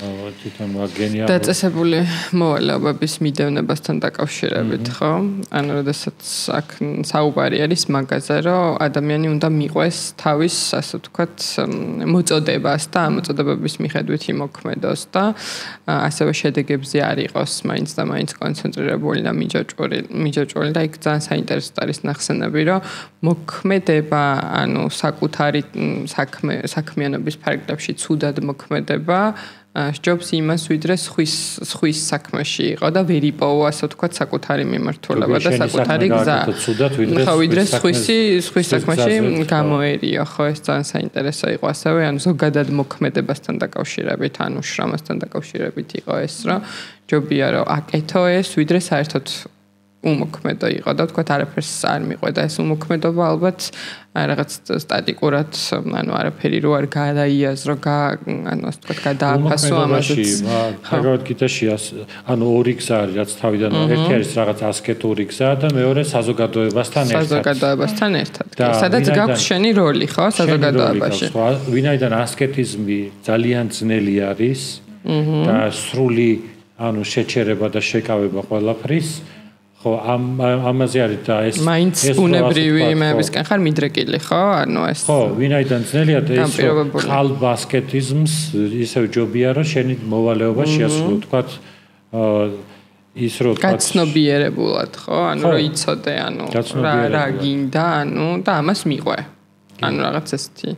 თვითონ გენიალური
დაწესებული მოვალეობების მიდევნებასთან დაკავშირებით, ხო? ანუ როდესაც აქ საუბარი არის მაგაზე, რომ ადამიანი უნდა მიყვეს თავის, ასე ვთქვათ, მოწოდებას და ამ მოწოდებების მიხედვით იმოქმედოს და ასევე შედეგებზე არ იყოს მაინც და მაინც კონცენტრირებული და მიჯაჭვური და იქ ძალიან საინტერესო არის ნახსენები, რომ მოქმედება, ანუ საკუთარი საქმიანობის ფარგლებში ცუდად მოქმედება სჯობს იმას ვიდრე სხვის საქმეში იყო და ვერ იპოვა ასე ვთქვათ საკუთარი მიმართულება და საკუთარი გზა. ხო, ვიდრე სხვის საქმეში გამოერიო, ხო, ეს ძალიან საინტერესო იყო ასევე, ანუ ზოგადად მოქმედებასთან დაკავშირებით, ანუ შრომასთან დაკავშირებით იყო ეს, რომ ჯობია რომ აკეთო ეს, ვიდრე საერთოდ უმოქმედო იყო და ვთქვათ არაფერს არ მიყვედა ეს უმოქმედობა ალბათ რაღაც სტატიკურად ანუ არაფერი რო არ გადაიაზრო ანუ ასე ვთქვათ გადააფასო ამაშიც
ხაგავად გიტაში ანუ ორი გზა არის რაც თავიდან ერთი არის რაღაც ასკეტური გზა და მეორე საზოგადოებასთან ერთად სადაც გაქვს შენი როლი ხო საზოგადოებაში ვინაიდან ასკეტიზმი ძალიან ძნელი არის და სრული ანუ შეჩერება და შეკავება ყველაფრის ხო ამაზე არის და ეს
მაინც ბუნებრივი იმებისკენ ხარ მიდრეკილი ხო ანუ ეს
ხო ვინაიდან ძნელია ეს ხალბასკეტიზმს ისევ ჯობია რომ შენი მოვალეობა შეასრულო თქვათ ის რო თქვათ
გაცნობიერებულად ხო ანუ რომ იცოდე ანუ რა გინდა ანუ და ამას მიყვე ანუ რაღაც ესეთი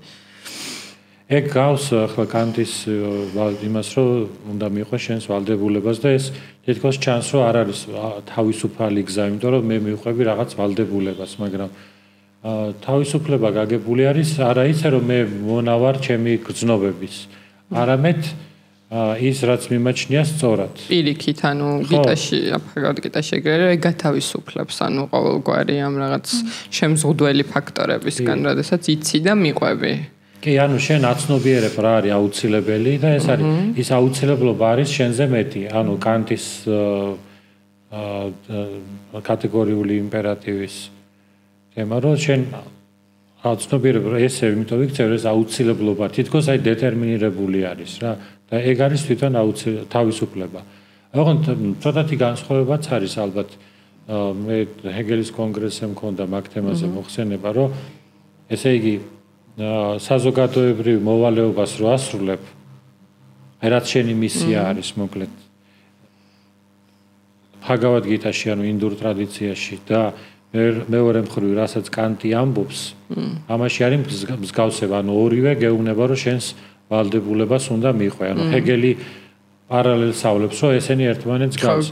ეგ გავს ახლა კანტის იმას რომ უნდა მიყვე შენს ვალდებულებას და ეს თითქოს ჩანს რომ არ არის თავისუფალი გზა, იმიტომ რომ მე მივყვები რაღაც ვალდებულებას, მაგრამ თავისუფლება გაგებული არის არა ისე რომ მე მონავარ ჩემი გრძნობების, არამედ ის რაც მიმაჩნია სწორად.
პირიქით, ანუ გიტაში, აფხაზად გიტაში ეგრევე გათავისუფლებს, ანუ ყოველგვარი ამ რაღაც შემზღუდველი ფაქტორებისგან, როდესაც იცი და მიყვები.
კი, ანუ შენ აცნობიერებ რა არის აუცილებელი და ეს არის ის აუცილებლობა არის შენზე მეტი, ანუ კანტის კატეგორიული იმპერატივის თემა, რომ შენ აცნობიერებ ესე, იმიტომ ვიქცევ ეს აუცილებლობა, თითქოს აი დეტერმინირებული არის რა და ეგ არის თვითონ თავისუფლება. ოღონდ ცოტათი განსხვავებაც არის ალბათ მე ჰეგელის კონგრესზე მქონდა მაგ თემაზე მოხსენება, რომ ესე იგი საზოგადოებრივ მოვალეობას რო ასრულებ, რაც შენი მისია არის მოკლედ. ფაგავად გიტაში, ანუ ინდურ ტრადიციაში და მეორე მხრივ, რასაც კანტი ამბობს, ამაში არის მსგავსება, ანუ ორივე გეუბნება, რომ შენს ვალდებულებას უნდა მიყვე. ანუ ჰეგელი პარალელს ავლებს, რომ ესენი ერთმანეთს გავს.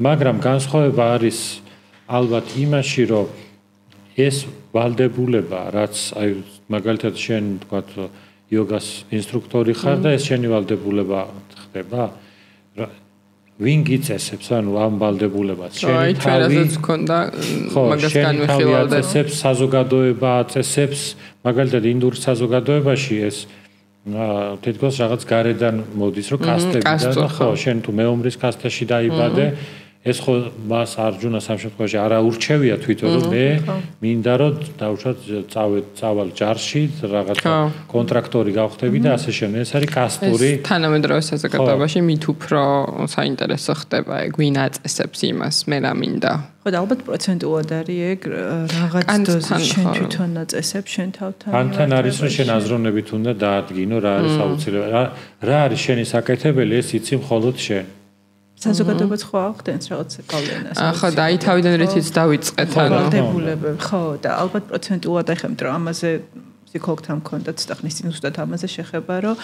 მაგრამ განსხვავება არის ალბათ იმაში, რომ ეს ვალდებულება, რაც აი მაგალითად შენ თქვათ იოგას ინსტრუქტორი ხარ და ეს შენი ვალდებულება ხდება. ვინ გიწესებს ანუ ამ ვალდებულებას?
შენი თავი გქონდა მაგას განვიხილავდა.
აწესებს საზოგადოება, აწესებს მაგალითად ინდურ საზოგადოებაში ეს თითქოს რაღაც გარედან მოდის, რომ კასტებიდან ხო, შენ თუ მეომრის კასტაში დაიბადე, ეს ხო მას არჯუნას ამ შემთხვევაში არ აურჩევია თვითონ, რომ მე მინდა რომ დავუშვათ წავალ ჯარში, რაღაცა კონტრაქტორი გავხდები და ასე შემდეგ. ეს არის კასტური.
თანამედროვე საზოგადოებაში მით უფრო საინტერესო ხდება ეგ ვინ აწესებს იმას, მე რა მინდა.
ხო და ალბათ პროცენტულად არის ეგ რაღაც დოზი შენ თვითონ აწესებს შენ თავთან.
ანთან არის რომ შენ აზროვნებით უნდა დაადგინო რა არის აუცილებელი. რა არის შენი საკეთებელი, ეს იცი მხოლოდ შენ.
საზოგადოებაც ხო ახდენს რაღაც გავლენას.
ხო და აი თავიდან რითიც დავიწყეთ ანუ
ვალდებულებები, ხო და ალბათ პროცენტულად ახლა რომ ამაზე ფსიქოლოგთან მქონდა ცოტა ხნის წინ უბრალოდ ამაზე შეხება, რომ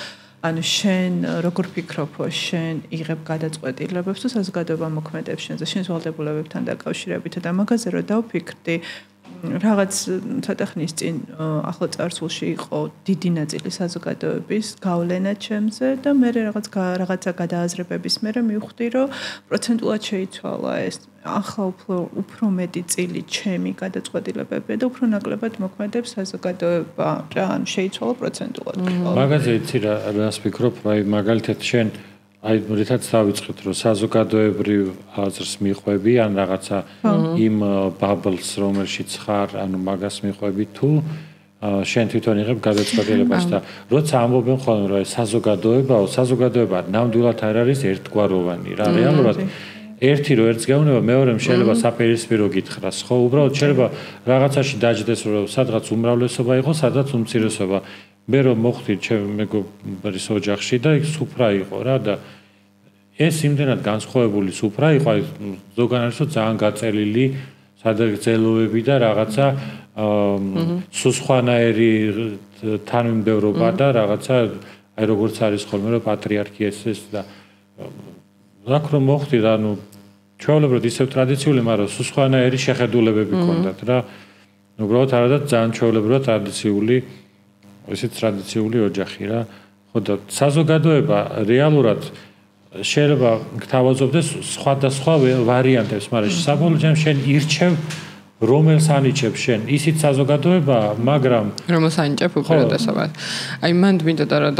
ანუ შენ როგორ ფიქრობ, შენ იღებ გადაწყვეტილებებს თუ საზოგადოება მოქმედებს შენზე, შენს ვალდებულებებთან დაკავშირებით და მაგაზე რომ დავფიქრდი, რაღაც ცოტა ხნის წინ ახლა წარსულში იყო დიდი ნაწილი საზოგადოების გავლენა ჩემზე და მე რაღაცა გადააზრებების მერე მივხვდი, რომ პროცენტულად შეიცვალა ეს. ახლა უფრო მეტი წილი ჩემი გადაწყვეტილებებია და უფრო ნაკლებად მოქმედებს საზოგადოება. რა, ანუ შეიცვალა პროცენტულად.
მაგაზე იცი რას ფიქრობ, აი მაგალითად შენ აი რითაც დავიწყეთ, რომ საზოგადოებრივ აზრს მიყვები ან რაღაცა იმ ბაბლს, რომელშიც ხარ, ანუ მაგას მიყვები თუ შენ თვითონ იღებ გადაწყვეტილებას და როცა ამბობენ ხოლმე რომ საზოგადოება ნამდვილად არ არის ერთგვაროვანი, რა რეალურად ერთი რო ერთს გეუბნება, მეორემ შეიძლება საპირისპირო გითხრას, ხო, უბრალოდ შეიძლება რაღაცაში დაждდეს, რომ სადღაც უმრავლესობა იყოს, სადღაც უმცირესობა. მე რომ მოხდი ჩემ მეგობრის ოჯახში და იქ სუფრა იყო რა და ეს იმდენად განსხვავებული სუფრა იყო, აი ზოგან არის რომ ძალიან გაწელილი სადაგრძელოები და რაღაცა სუსხვანაერი თანმიმდევრობა და რაღაცა აი როგორც არის ხოლმე რომ პატრიარქია ეს და აქ რომ მოხდი და ანუ ჩვეულებრივ ისევ ტრადიციული, მაგრამ სუსხვანაერი შეხედულებები ჰქონდათ რა. უბრალოდ არადაც ძალიან ჩვეულებრივ ტრადიციული ესეც ტრადიციული ოჯახი რა. ხო და საზოგადოება რეალურად შეიძლება გთავაზობდეს სხვადასხვა ვარიანტებს, მაგრამ საბოლოო ჯამში შენ ირჩევ რომელს ანიჭებ შენ, ისიც საზოგადოებაა, მაგრამ
რომელს ანიჭებ უპირატესობას. აი მანდ მინდოდა რომ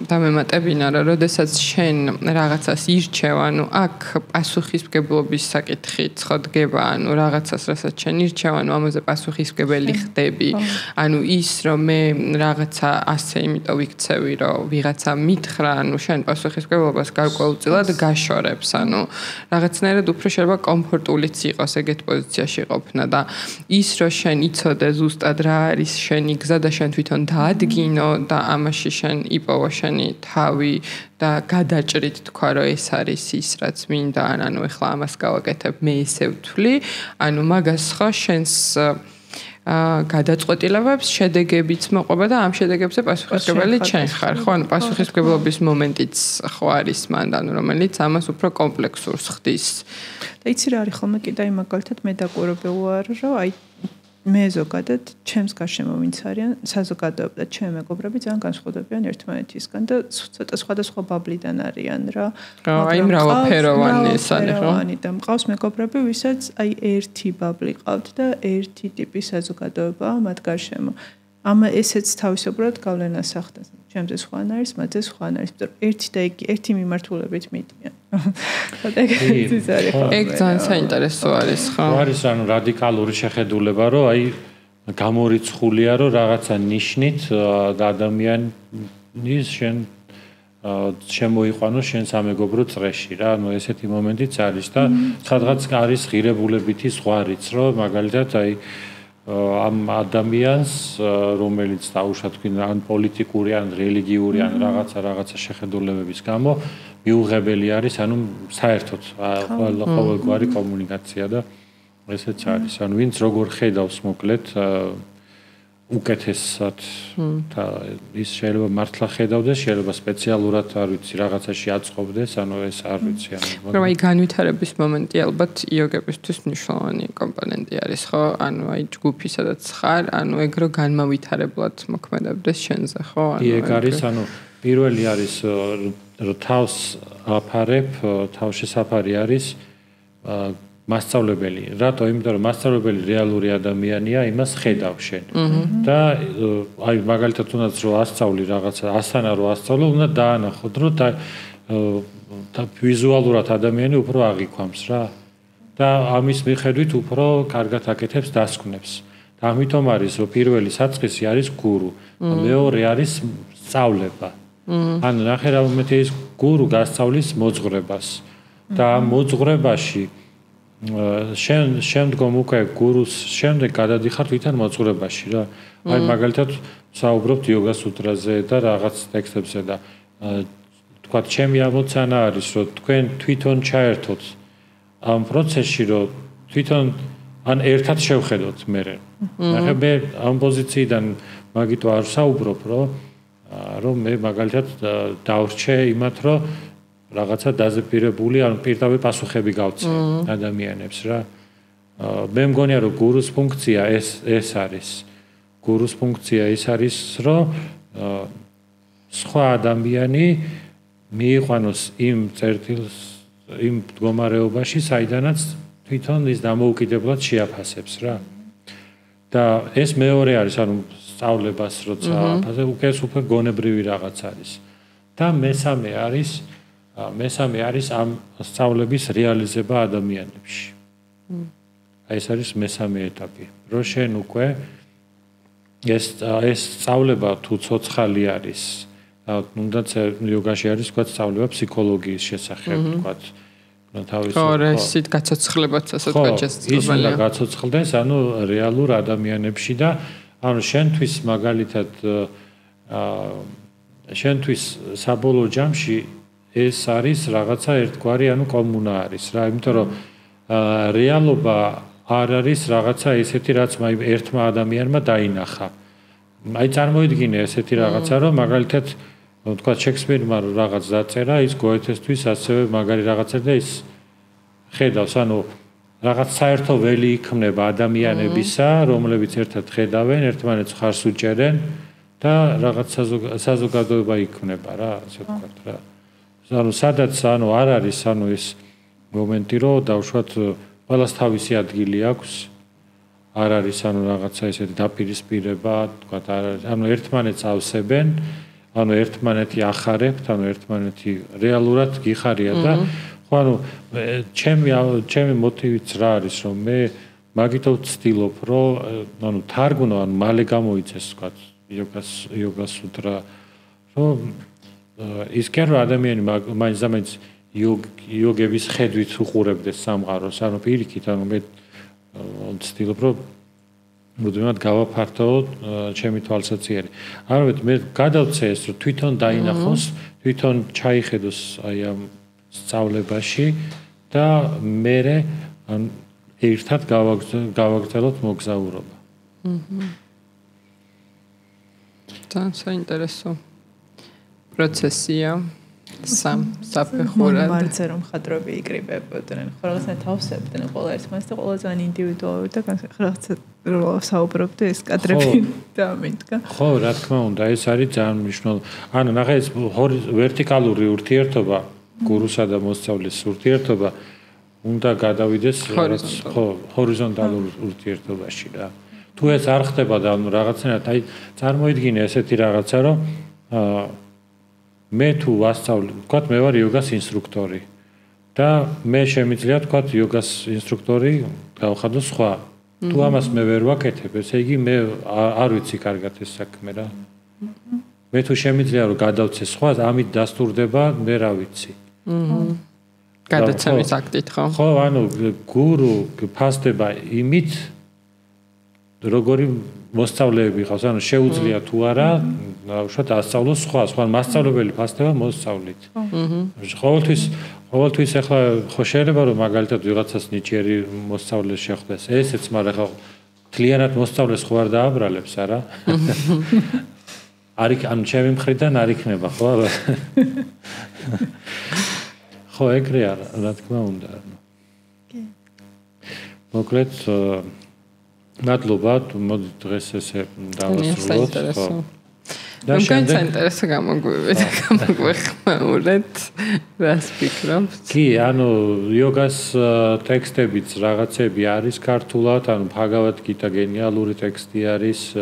დამემატებინა, რომ როდესაც შენ რაღაცას ირჩევ, ანუ აქ პასუხისმგებლობის საკითხიც ხო დგება, ანუ რაღაცას, რასაც შენ ირჩევ, ანუ ამაზე პასუხისმგებელი ხდები. ანუ ის რომ მე რაღაცა ასე იმიტომ ვიქცევი, რომ ვიღაცა მითხრა, ანუ შენ პასუხისმგებლობას გარკვეულწილად გაშორებს, ანუ რაღაცნაირად უფრო შეიძლება კომფორტულიც იყოს ეგეთ პოზიციაში ყოფნა და ის რომ შენ იცოდე ზუსტად რა არის შენი გზა და შენ თვითონ დაადგინო და ამაში შენ იპოვო შენი თავი და გადაჭრით თქვა რომ ეს არის ის რაც მინდა ანუ ეხლა ამას გავაკეთებ მე ესე ვთვლი ანუ მაგას ხო შენს გადაწყვეტილებებს შედეგებიც მოყვება და ამ შედეგებზე პასუხისმგებელი შენ ხარ ხო ანუ პასუხისმგებლობის მომენტიც ხო არის მანდ ანუ რომელიც ამას უფრო კომპლექსურს ხდის
და იცი რა არის ხოლმე კიდე აი მაგალითად მე დაკვირვებულ ვარ რომ აი მე ზოგადად ჩემს გარშემო ვინც არიან საზოგადოება და ჩემი მეგობრები ძალიან განსხვავდებიან ერთმანეთისგან და ცოტა სხვადასხვა ბაბლიდან არიან რა.
აი მრავალფეროვანი
და მყავს მეგობრები, ვისაც აი ერთი ბაბლი ყავთ და ერთი ტიპის საზოგადოება მათ გარშემო. ამა ესეც თავისებურად გავლენას ახდენს. ჩემზე სხვან არის, მათზე სხვან არის. ერთი და იგი ერთი მიმართულებით მიდიან.
ეგ ძალიან საინტერესო არის, ხო?
არის ანუ რადიკალური შეხედულება, რომ აი გამორიცხულია, რომ რაღაცა ნიშნით ადამიანის შენ შემოიყვანოს შენ სამეგობრო წრეში რა. ანუ ესეთი მომენტიც არის და სადღაც არის ღირებულებითი ზღვარიც, რომ მაგალითად აი ამ ადამიანს რომელიც დაუშვათ თქვენ ან პოლიტიკური ან რელიგიური ან რაღაცა შეხედულებების გამო მიუღებელი არის ანუ საერთოდ ყოველგვარი კომუნიკაცია და ესეც არის ანუ ვინც როგორ ხედავს მოკლედ უკეთესად და ის შეიძლება მართლა ხედავდეს შეიძლება სპეციალურად არ ვიცი რაღაცაში აწყობდეს ანუ ეს არ ვიცი
ანუ აი განვითარების მომენტი ალბათ იოგებისთვის მნიშვნელოვანი კომპონენტი არის ხო ანუ აი ჯგუფი სადაც ხარ ანუ ეგ რო განმავითარებლად მოქმედებდეს შენზე ხო
ანუ ეგ არის ანუ პირველი არის რომ თავს აფარებ თავშესაფარი არის მასწავლებელი. რატო? იმიტომ რომ მასწავლებელი რეალური ადამიანია, იმას ხედავ შენ. და აი მაგალითად თუნდაც რომ ასწავლი რაღაცა, ასანა რომ ასწავლო, უნდა დაანახოთ, რომ და ვიზუალურად ადამიანი უფრო აღიქვამს რა. და ამის მიხედვით უფრო კარგად აკეთებს დასკვნებს. და ამიტომ არის რომ პირველი საწყისი არის გურუ, მეორე არის სწავლება. ანუ ნახე რა უმეტი ის გურუ გასწავლის მოძღვრებას. და მოძღვრებაში შემდგომ უკვე გურუს შემდეგ გადადიხარ თვითონ მოძღვრებაში რა. აი მაგალითად საუბრობთ იოგა სუტრაზე და რაღაც ტექსტებზე და თქვა ჩემი ამოცანა არის რომ თქვენ თვითონ ჩაერთოთ ამ პროცესში რომ თვითონ ან ერთად შევხედოთ მე. ნახე მე ამ პოზიციიდან მაგიტო არ საუბრობ რომ მე მაგალითად დავრჩე იმათ რომ რაღაცა დაზეპირებული ან პირდაპირ პასუხები გავცე ადამიანებს რა. მე მგონია რომ გურუს ფუნქცია ეს არის. გურუს ფუნქცია ის არის რომ სხვა ადამიანი მიიყვანოს იმ წერტილს იმ მდგომარეობაში საიდანაც თვითონ ის დამოუკიდებლად შეაფასებს რა. და ეს მეორე არის ანუ სწავლებას როცა აფასე უკვე უფრო გონებრივი რაღაც არის. და მესამე არის ამ სწავლების რეალიზება ადამიანებში. აი ეს არის მესამე ეტაპი. რო შენ უკვე ეს სწავლება თუ ცოცხალი არის, თუნდაც იოგაში არის თქვა სწავლება ფსიქოლოგიის შესახებ, თქვა
თავისით გაცოცხლებაც ასე თქვა შესწავლია.
ის უნდა გაცოცხლდეს ანუ რეალურ ადამიანებში და ანუ შენთვის მაგალითად შენთვის საბოლოო ჯამში ეს არის რაღაცა ერთგვარი ანუ კომუნა არის რა იმიტომ რომ რეალობა არ არის რაღაცა ესეთი რაც ერთმა ადამიანმა დაინახა. აი წარმოიდგინე ესეთი რაღაცა რომ მაგალითად თქვა შექსპირმა რაღაც დაწერა ის გოეთესთვის ასევე მაგარი რაღაცა და ის ხედავს ანუ რაღაც საერთო ველი იქმნება ადამიანებისა რომლებიც ერთად ხედავენ ერთმანეთს ხარს უჭერენ და რაღაც საზოგადოება იქმნება რა ასე ვთქვათ რა. ანუ სადაც ანუ არ არის ანუ ეს მომენტი რომ დავშვათ ყველას თავისი ადგილი აქვს არ არის ანუ რაღაცა ესეთი დაპირისპირება ვთქვათ არ არის ანუ ერთმანეთს ავსებენ ანუ ერთმანეთი ახარებთ ანუ ერთმანეთი რეალურად გიხარია და ხო ანუ ჩემი მოტივიც რა არის რომ მე მაგითო ვცდილობ რომ ანუ თარგმნო ან მალე გამოიცეს ვთქვათ იოგას სუტრა რომ ის კი არა ადამიანი მაინც იოგების ხედვით უყურებდეს სამყაროს ანუ პირიქით ანუ მე ვცდილობ რომ მუდმივად გავაფართო ჩემი თვალსაჩინო. არამედ მე გადავცე ეს რომ თვითონ დაინახოს, თვითონ ჩაიხედოს აი ამ სწავლებაში და მე ერთად გავაგრძელოთ მოგზაურობა.
ძალიან საინტერესო პროცესია. საფეხურად
მარცე რომ ხატრები იკრიბებოდნენ ხო რაღაცა თავსებდნენ ყველა ერთმანეთს და ყველა ძალიან ინდივიდუალური და რაღაცა რომ საუბრობდე ეს კადრები და ამიტკა
ხო რა თქმა უნდა ეს არის ძალიან მნიშვნელოვანი ანუ ნახე ეს ვერტიკალური ურთიერთობა გურუსა და მოსწავლის ურთიერთობა უნდა გადავიდეს ხო ჰორიზონტალურ ურთიერთობაში რა თუ ეს არ ხდება და რაღაცნაირად აი წარმოიდგინე ესეთი რაღაცა რომ მე თუ ვასწავლე, ვთქვათ, მე ვარ იოგას ინსტრუქტორი და მე შემიძლია ვთქვათ, იოგას ინსტრუქტორი გავხადო სხვა. თუ ამას მე ვერ ვაკეთებ, ესე იგი მე არ ვიცი კარგად ეს საქმე რა. მე თუ შემიძლია რომ გადავცე სხვა, ამით დასტურდება მე რა ვიცი.
გადაცემის აქტით ხო?
ხო, ანუ გურუ ფასდება იმით როგორი მოსწავლეები ყავს, ანუ შეუძლია თუ არა, უშუალოდ ასწავლოს სხვა მასწავლებელი ფასდება მოსწავლით. ყოველთვის ახლა ხო შეიძლება რომ მაგალითად ვიღაცას ნიჭიერი მოსწავლე შეხვდეს, ესეც, მაგრამ ახლა თლიანად მოსწავლეს ხო არ დააბრალებს, არა? ანუ ჩემი მხრიდან არ იქნება, ხო? ხო, ეგრეა, რა თქმა უნდა. მოკლედ მადლობა, მოდი დღეს ესე დავასრულოთ.
და საინტერესო გამოგვიხმაურეთ. რას ფიქრობთ?
კი, ანუ იოგას ტექსტებიც რაღაცები არის ქართულად, ანუ ბჰაგავად გიტა გენიალური ტექსტი არის.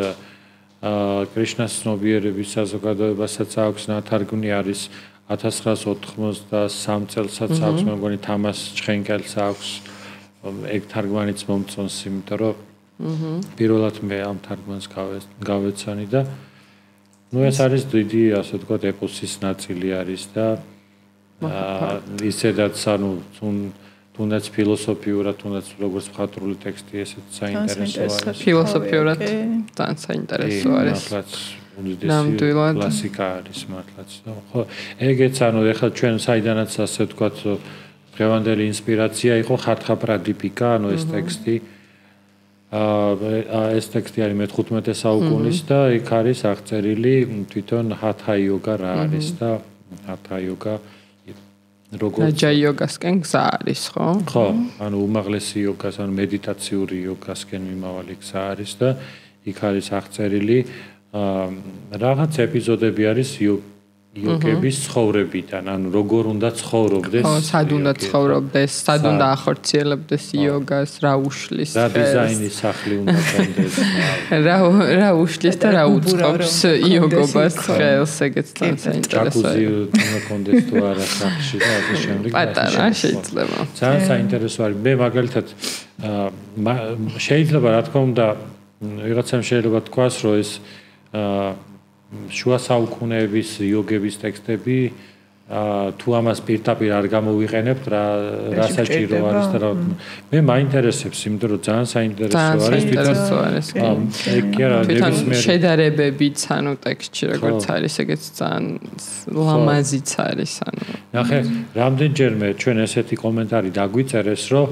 კრიშნას ცნობიერების საზოგადოებასაც აქვს ნათარგმნი არის 1993 წელსაც აქვს, მე მგონი თამას ჩხენკელს აქვს. ეგ თარგმანიც მომწონს, იმიტომ რომ პირველად მე ამ თარგმანს გავეცანი და ну ეს არის დიდი ასე ვთქვათ ეპოსის ნაწილი არის და ისედაც ანუ თუნდაც ფილოსოფიურად თუნდაც როგორც მხატვრული ტექსტი ესეც საინტერესო არის
ფილოსოფიურად ძალიან საინტერესო არის
ნამდვილად კლასიკა არის მართლაც ხო ეგეც ანუ ეხლა ჩვენ საიდანაც ასე ვთქვათ დღევანდელი ინსპირაცია იყო ხართხა პრადიპიკა ანუ ეს ტექსტი ეს ტექსტი არის მე-15 საუკუნის და იქ არის აღწერილი თვითონ ჰათა იოგა რა არის და ჰათა იოგა როგორც
რაჯა იოგასკენ გზა არის ხო?
ხო, ანუ უმაღლესი იოგას, ანუ მედიტაციური იოგასკენ მიმავალი გზა არის და იქ არის აღწერილი რაღაც ეპიზოდები არის იოგების ცხოვრებიდან, ანუ როგორ უნდა ცხოვრობდეს.
ხო, სად უნდა ცხოვრობდეს, სად უნდა ახორციელებდეს იოგას, რა უშლის
რა დიზაინის სახლი უნდა კონდეს.
რა უშლის და რა უწყობს იოგობას ხელს, ეგეც ძალიან საინტერესოა.
ჯაკუზი უნდა კონდეს თუ არა სახლში და ასე შემდეგ.
პატარა შეიძლება.
ძალიან საინტერესო არის. მე მაგალითად შეიძლება რა თქმა უნდა ვიღაცამ შეიძლება თქვას, რომ ეს შუა საუკუნეების იოგების ტექსტები თუ ამას პირდაპირ არ გამოვიყენებთ რა საჭირო არის და მე მაინტერესებს იმიტომ რომ ძალიან საინტერესო
არის თვითონ შედარებებიც ანუ ტექსტში როგორც არის ეგეც ძალიან ლამაზიც არის ანუ
ნახე რამდენჯერმე ჩვენ ესეთი კომენტარი დაგვიწერეს რომ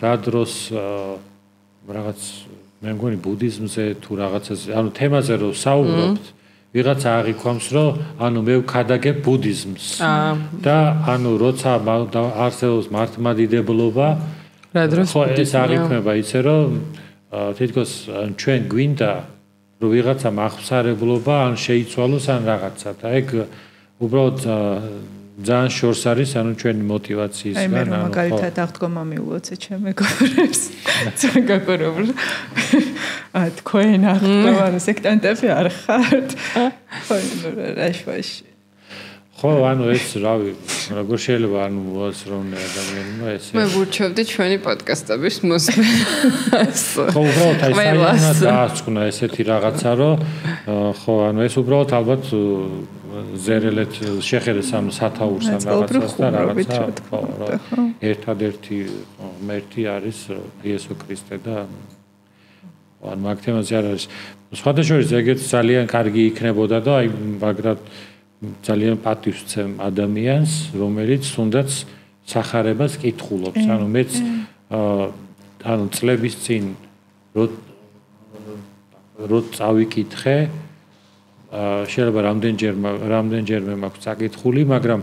რა დროს რაღაც მე მგონი ბუდიზმზე თუ რაღაცაზე, ანუ თემაზე რომ საუბრობთ, ვიღაცა აღიქვამს, რომ ანუ მე ვქადაგებ ბუდიზმს. და ანუ როცა არსებობს მართლმადიდებლობა,
რა დროს
ეს აღიქვება ისე რომ თითქოს ჩვენ გვინდა რომ ვიღაცა მახსარებლობა ან შეიცვალოს ან რაღაცა და ეგ უბრალოდ ძალიან შორს არის ანუ ჩვენი мотиваციისგან
ანუ ხო. აი მე მაგალითად აღდგომა მიულოცე ჩემ მეგობრებს. ძალიან გაგორებული. თქვენ აღდგომა სექტანტები არ ხართ. ხო, რაშვაში.
ხო, ანუ ეს რავი, როგორ შეიძლება ანუ მოასწროვნე ადამიანმა ესე.
მე ვურჩევდი ჩვენი პოდკასტების მოსმენას.
ხო, უბრალოდ აი საერთოდ დაასწრნა ესეთი რაღაცა, რომ ხო, ანუ ეს უბრალოდ ალბათ ზერელეთ შეხედეს ამ სათაურს ან რაღაცას და რაღაცა ერთადერთი მერტი არის იესო ქრისტე და ან მაგ თემაზე არ არის სხვადასხვა ეგეც ძალიან კარგი იქნებოდა და აი მაგრამ ძალიან პატივს ვცემ ადამიანს რომელიც თუნდაც სახარებას კითხულობს ანუ მეც ანუ წლების წინ რო წავიკითხე შეიძლება რამდენჯერმე მაქვს წაკითხული, მაგრამ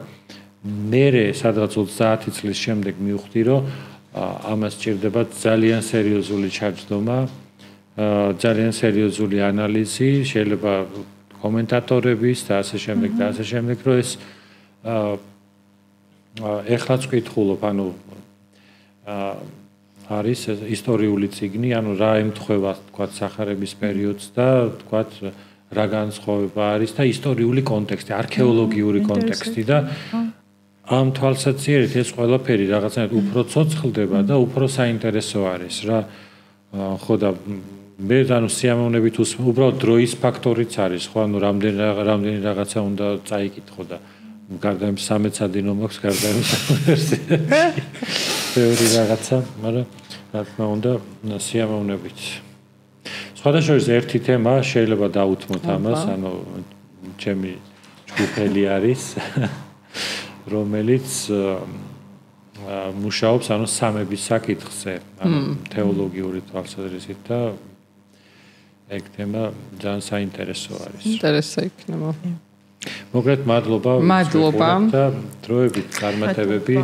მე სადღაც 30 წლის შემდეგ მივხვდი, რომ ამას სჭირდება ძალიან სერიოზული ჩაჯდომა, ძალიან სერიოზული ანალიზი, შეიძლება კომენტატორების და ასე შემდეგ, რომ ეს ეხლაც ვკითხულობ, ანუ არის ისტორიული წიგნი, ანუ რა ემთხვევა, თქვა, სახარების პერიოდს და თქვა რა განსხვავება არის და ისტორიული კონტექსტი, არქეოლოგიური კონტექსტი და ამ თვალსაჩინით ეს ყველაფერი რაღაცნაირად უფრო ცოცხლდება და უფრო საინტერესო არის რა. ხო და მე ანუ სიამოვნებით უბრალოდ დროის ფაქტორიც არის, ხო, ანუ რამდენი რაღაცა უნდა წაიკითხო და გარდა იმ 13 სადინო მაქვს, გარდა იმ ბევრი რაღაცა, მაგრამ რა თქმა უნდა სიამოვნებით. სხვადასხვა ერთი თემა შეიძლება დავუთმოთ ამას, ანუ ჩემი ჯგუფელი არის, რომელიც მუშაობს ანუ სამების საკითხზე, ანუ თეოლოგიური თვალსაზრისით და ეგ თემა ძალიან საინტერესო არის.
ინტერესო იქნება.
მოგეთ მადლობა.
მადლობა
და დროებით წარმატებები.